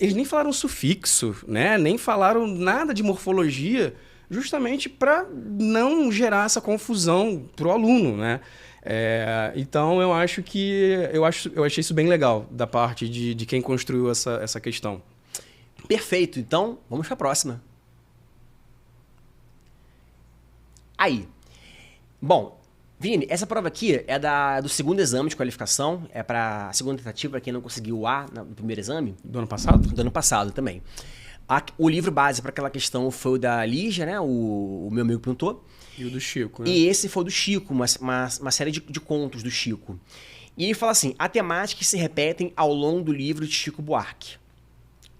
Eles nem falaram sufixo, né? Nem falaram nada de morfologia, justamente para não gerar essa confusão para o aluno, né? Então, eu achei isso bem legal da parte de quem construiu essa questão.
Perfeito. Então, vamos para a próxima. Aí. Bom, Vini, essa prova aqui é do segundo exame de qualificação. É para a segunda tentativa, para quem não conseguiu o A no primeiro exame.
Do ano passado?
Do ano passado também. O livro base para aquela questão foi o da Lígia, né? O meu amigo perguntou.
E o do Chico, né?
E esse foi o do Chico, uma série de contos do Chico. E ele fala assim, há temáticas que se repetem ao longo do livro de Chico Buarque.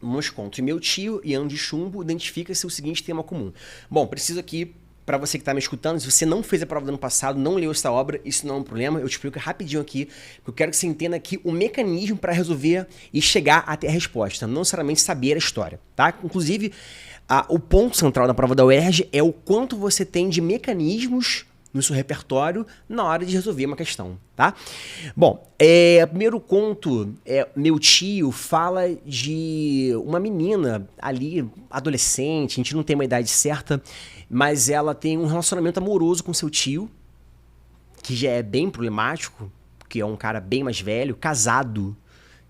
Nos contos. E meu tio, Ian de Chumbo, identifica-se o seguinte tema comum. Bom, preciso aqui, para você que está me escutando, se você não fez a prova do ano passado, não leu essa obra, isso não é um problema, eu te explico rapidinho aqui, porque eu quero que você entenda aqui o mecanismo para resolver e chegar até a resposta, não necessariamente saber a história, tá? Inclusive, o ponto central da prova da UERJ é o quanto você tem de mecanismos no seu repertório na hora de resolver uma questão, tá? Bom, primeiro conto, meu tio fala de uma menina ali, adolescente, a gente não tem uma idade certa, mas ela tem um relacionamento amoroso com seu tio, que já é bem problemático, porque é um cara bem mais velho, casado.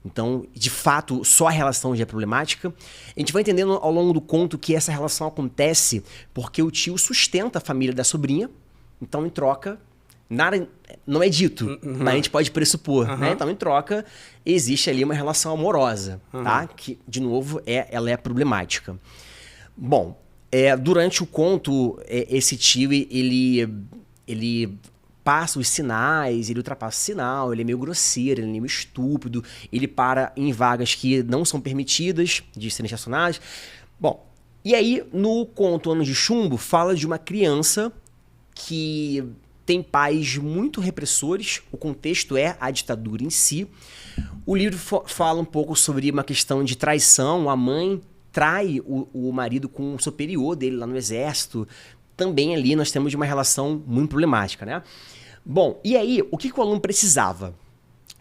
Então, de fato, só a relação já é problemática. A gente vai entendendo ao longo do conto que essa relação acontece porque o tio sustenta a família da sobrinha. Então, em troca, nada não é dito, mas a gente pode pressupor. Né? Então, em troca, existe ali uma relação amorosa, tá? Que, de novo, ela é problemática. Bom, durante o conto, esse tio, ele passa os sinais, ele ultrapassa o sinal, ele é meio grosseiro, ele é meio estúpido, ele para em vagas que não são permitidas de serem estacionadas. Bom, e aí no conto Anos de Chumbo fala de uma criança que tem pais muito repressores, o contexto é a ditadura em si. O livro fala um pouco sobre uma questão de traição, a mãe trai o marido com um superior dele lá no exército. Também ali nós temos uma relação muito problemática, né? Bom, e aí, o que o aluno precisava?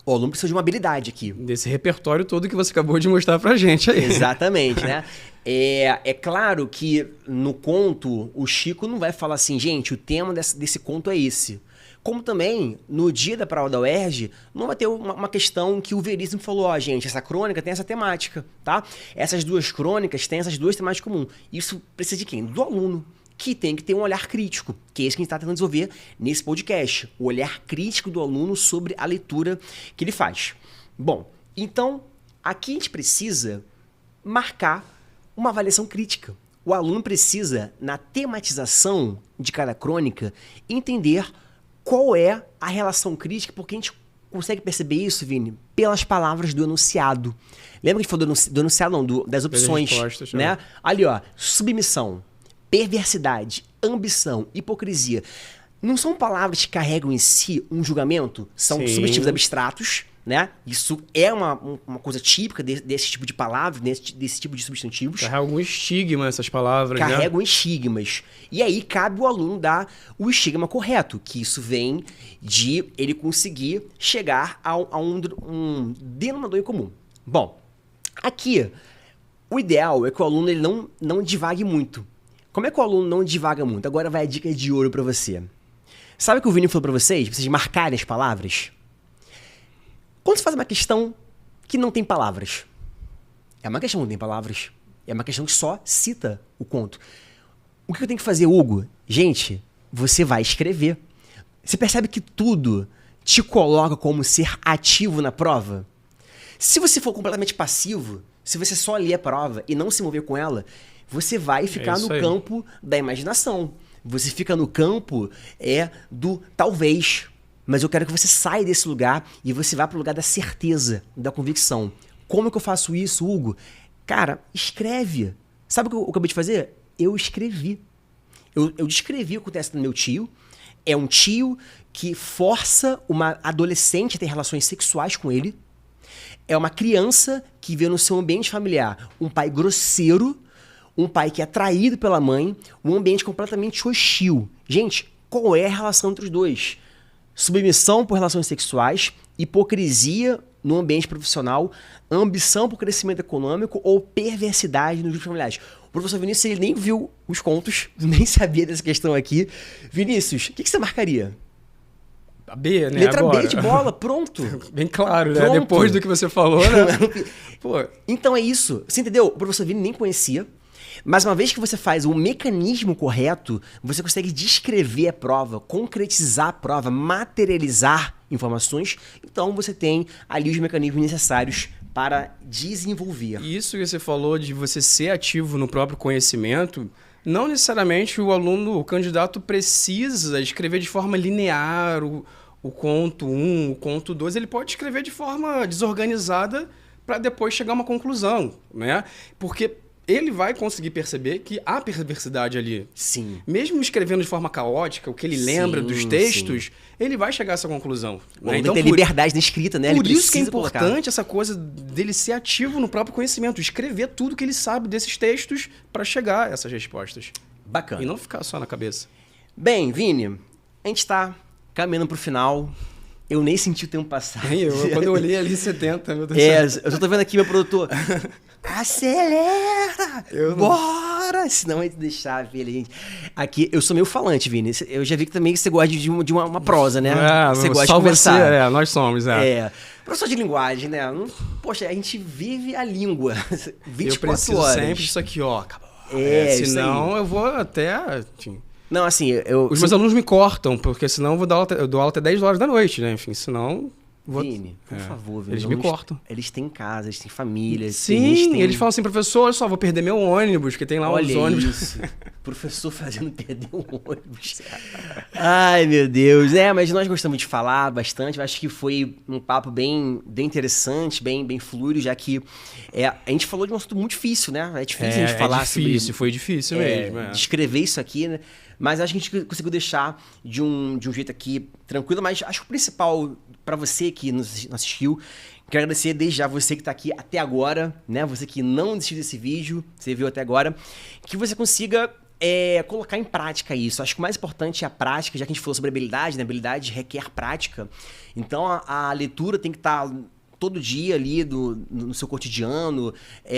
O aluno precisa de uma habilidade aqui.
Desse repertório todo que você acabou de mostrar pra gente aí.
Exatamente, né? É claro que no conto, o Chico não vai falar assim, gente, o tema desse conto é esse. Como também, no dia da prova da UERJ, não vai ter uma questão que o Veríssimo falou, gente, essa crônica tem essa temática, tá? Essas duas crônicas têm essas duas temáticas comuns. Isso precisa de quem? Do aluno, que tem que ter um olhar crítico, que é isso que a gente está tentando desenvolver nesse podcast. O olhar crítico do aluno sobre a leitura que ele faz. Bom, então, aqui a gente precisa marcar uma avaliação crítica. O aluno precisa, na tematização de cada crônica, entender qual é a relação crítica, porque a gente consegue perceber isso, Vini, pelas palavras do enunciado. Lembra que a gente falou do enunciado, não, das opções, né? Ali, ó, submissão, perversidade, ambição, hipocrisia. Não são palavras que carregam em si um julgamento? São substantivos abstratos, né? Isso é uma coisa típica desse tipo de palavra, desse tipo de substantivos.
Carregam algum estigma essas palavras,
Carregam
né?
estigmas. E aí cabe o aluno dar o estigma correto, que isso vem de ele conseguir chegar a um denominador em comum. Bom, aqui, o ideal é que o aluno ele não divague muito. Como é que o aluno não divaga muito? Agora vai a dica de ouro para você. Sabe o que o Vini falou para vocês marcarem as palavras? Quando você faz uma questão que não tem palavras, é uma questão que não tem palavras, é uma questão que só cita o conto. O que eu tenho que fazer, Hugo? Gente, você vai escrever. Você percebe que tudo te coloca como ser ativo na prova? Se você for completamente passivo, se você só ler a prova e não se mover com ela, você vai ficar no campo da imaginação. Você fica no campo do talvez. Mas eu quero que você saia desse lugar e você vá para o lugar da certeza, da convicção. Como é que eu faço isso, Hugo? Cara, escreve. Sabe o que eu acabei de fazer? Eu escrevi. Eu descrevi o que acontece no meu tio. É um tio que força uma adolescente a ter relações sexuais com ele. É uma criança que vê no seu ambiente familiar um pai grosseiro, um pai que é traído pela mãe, um ambiente completamente hostil. Gente, qual é a relação entre os dois? Submissão por relações sexuais, hipocrisia no ambiente profissional, ambição por crescimento econômico ou perversidade nos grupos familiares. O professor Vinícius, ele nem viu os contos, nem sabia dessa questão aqui. Vinícius, o que você marcaria?
A B, né?
Letra
agora.
B de bola, pronto.
Bem claro, né?
Pronto.
Depois do que você falou, né? Pô,
Então é isso. Você entendeu? O professor Vini nem conhecia. Mas uma vez que você faz o mecanismo correto, você consegue descrever a prova, concretizar a prova, materializar informações. Então você tem ali os mecanismos necessários para desenvolver.
isso que você falou de você ser ativo no próprio conhecimento, não necessariamente o aluno, o candidato precisa escrever de forma linear o conto 1, o conto 2, ele pode escrever de forma desorganizada para depois chegar a uma conclusão, né? Porque ele vai conseguir perceber que há perversidade ali.
Sim.
Mesmo escrevendo de forma caótica, o que ele lembra dos textos, ele vai chegar a essa conclusão. Né?
Então, ter liberdade na escrita, né?
Por
Ele
isso que é
precisa colocar.
importante essa coisa dele ser ativo no próprio conhecimento, escrever tudo que ele sabe desses textos para chegar a essas respostas.
Bacana.
E não ficar só na cabeça.
Bem, Vini, a gente tá caminhando pro final. Eu nem senti o tempo passar.
Quando eu olhei ali 70, meu Deus do
É,
céu.
eu só tô vendo aqui meu produtor. Acelera! Bora! Senão a gente deixar, filha, gente. Aqui, eu sou meio falante, Vini. Eu já vi que também você gosta de uma prosa, né? Você gosta de conversar.
Você, nós somos,
É. Professor de linguagem, né? Poxa, a gente vive a língua. 24
eu preciso
horas.
sempre disso aqui, ó. Acabou.
Isso
senão
aí.
eu vou até... Enfim.
Não, assim,
Os meus alunos me cortam, porque senão eu dou aula até 10 horas da noite, né? Enfim, senão...
Vini, por favor, Vini.
Eles me cortam.
Eles têm casa, eles têm família.
Sim, eles falam assim, professor, olha só, vou perder meu ônibus, que tem lá
Olha
os ônibus.
isso. Professor fazendo perder o ônibus. Ai, meu Deus. Mas nós gostamos de falar bastante. Eu acho que foi um papo bem interessante, bem fluido, já que a gente falou de um assunto muito difícil, né? É difícil a gente falar sobre...
Foi difícil mesmo.
Descrever isso aqui, né? Mas acho que a gente conseguiu deixar de um jeito aqui tranquilo. Mas acho que o principal para você que nos assistiu, quero agradecer desde já você que está aqui até agora, né? Você que não desistiu desse vídeo, você viu até agora, que você consiga colocar em prática isso. Acho que o mais importante é a prática, já que a gente falou sobre habilidade, né? Habilidade requer prática. Então a leitura tem que estar todo dia ali no seu cotidiano,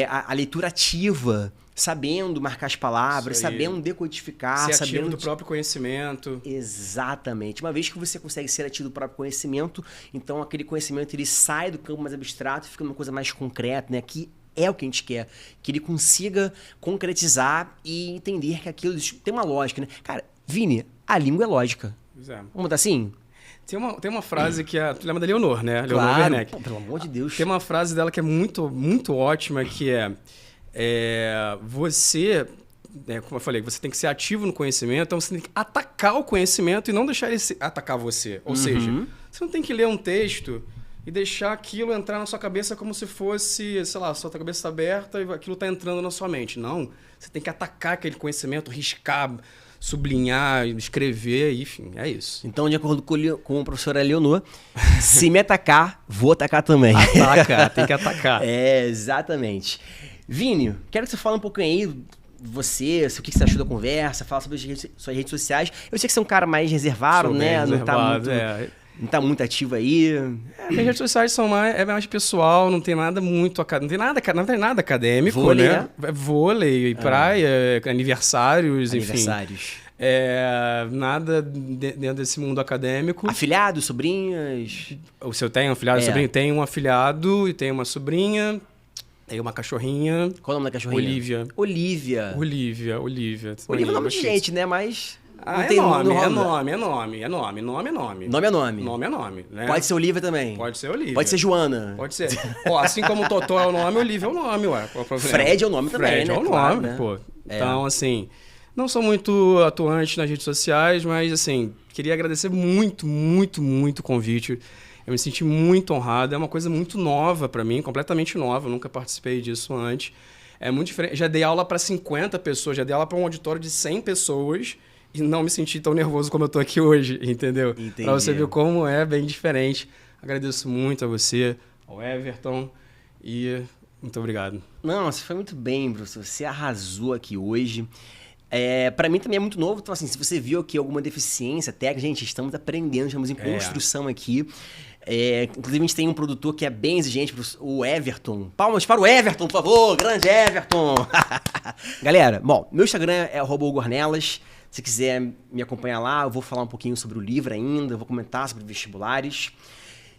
a leitura ativa, sabendo marcar as palavras, sabendo decodificar,
ser
sabendo
ativo do próprio conhecimento.
Exatamente. Uma vez que você consegue ser ativo do próprio conhecimento, então aquele conhecimento ele sai do campo mais abstrato e fica uma coisa mais concreta, né? Que é o que a gente quer, que ele consiga concretizar e entender que aquilo tem uma lógica, né? Cara, Vini, a língua é lógica. Vamos botar assim?
Tem uma frase que tu lembra da Leonor, né? Leonor
Claro.
Werneck.
Pô, pelo amor de Deus.
Tem uma frase dela que é muito, muito ótima, que você, como eu falei, você tem que ser ativo no conhecimento, então você tem que atacar o conhecimento e não deixar ele atacar você. Ou seja, você não tem que ler um texto e deixar aquilo entrar na sua cabeça como se fosse, sei lá, sua cabeça está aberta e aquilo está entrando na sua mente. Não, você tem que atacar aquele conhecimento, riscar, sublinhar, escrever, enfim, é isso.
Então, de acordo com o professor Leonor, se me atacar, vou atacar também.
Ataca, tem que atacar.
Exatamente. Vini, quero que você fale um pouquinho aí, o que você achou da conversa, fala sobre suas redes sociais. Eu sei que você é um cara mais reservado,
Sou
né?
bem reservado,
Não tá muito ativo aí.
Minhas redes sociais são mais pessoal, não tem nada muito acadêmico, não tem nada acadêmico,
Vôlei,
né? Vôlei, praia, aniversários, enfim. Nada dentro desse mundo acadêmico.
Afilhados, sobrinhas?
O seu tem um afilhado, sobrinho? Tem um afilhado e tem uma sobrinha, tem uma cachorrinha.
Qual é o nome da cachorrinha?
Olivia.
Olivia é nome de gente, né? Mas...
é nome.
Nome é nome.
Nome é nome, né?
Pode ser Olivia também.
Pode ser Olivia.
Pode ser Joana.
Pode ser. Assim como Totó é o nome, Olivia é o nome, ué. Qual é o problema?
Fred é o nome também,
Fred
né?
é o
Claro,
nome,
né?
pô. Então, assim, não sou muito atuante nas redes sociais, mas, assim, queria agradecer muito, muito, muito o convite. Eu me senti muito honrado. É uma coisa muito nova pra mim, completamente nova. Eu nunca participei disso antes. É muito diferente. Já dei aula para 50 pessoas, já dei aula para um auditório de 100 pessoas. e não me sentir tão nervoso como eu tô aqui hoje, entendeu?
Entendi.
Pra você ver como é bem diferente. Agradeço muito a você, ao Everton, e muito obrigado.
Não, você foi muito bem, professor. Você arrasou aqui hoje. Para mim também é muito novo, então assim, se você viu aqui alguma deficiência técnica, gente, estamos aprendendo, estamos em construção aqui. Inclusive a gente tem um produtor que é bem exigente, o Everton. Palmas para o Everton, por favor, grande Everton! Galera, bom, meu Instagram é @hugoornelas. Se quiser me acompanhar lá, eu vou falar um pouquinho sobre o livro ainda, eu vou comentar sobre vestibulares.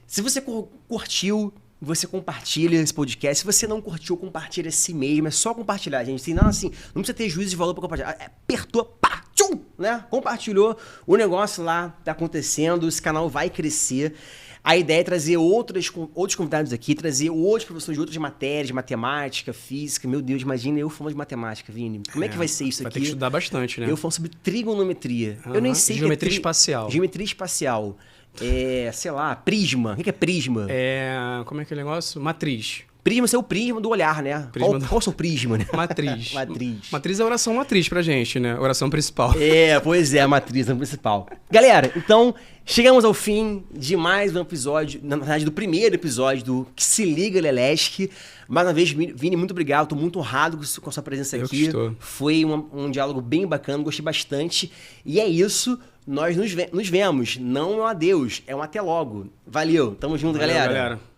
Se você curtiu, você compartilha esse podcast. Se você não curtiu, compartilha esse mesmo. É só compartilhar, gente. Não, assim, não precisa ter juízo de valor para compartilhar. Apertou, pá, tchum, né? Compartilhou. O negócio lá tá acontecendo. Esse canal vai crescer. A ideia é trazer outros convidados aqui, trazer outros professores de outras matérias, matemática, física. Meu Deus, imagina eu falando de matemática, Vini. Como é que vai ser isso
vai
aqui?
Ter que estudar bastante, né?
Eu falando sobre trigonometria. Eu nem sei
Geometria espacial.
Geometria espacial. Sei lá, prisma. O que é prisma?
Como é que é o negócio? Matriz.
Prisma é o prisma do olhar, né? Qual é o seu prisma, né?
Matriz.
Matriz.
Matriz é a oração matriz pra gente, né? Oração principal.
Pois é, a matriz é a principal. Galera, então, chegamos ao fim de mais um episódio, na verdade, do primeiro episódio do Que Se Liga Leleski. Mais uma vez, Vini, muito obrigado. Tô muito honrado com a sua presença aqui.
Eu que estou.
Foi um diálogo bem bacana, gostei bastante. E é isso, nós nos vemos. Não é um adeus, é um até logo. Valeu, tamo junto,
Valeu,
galera.
galera.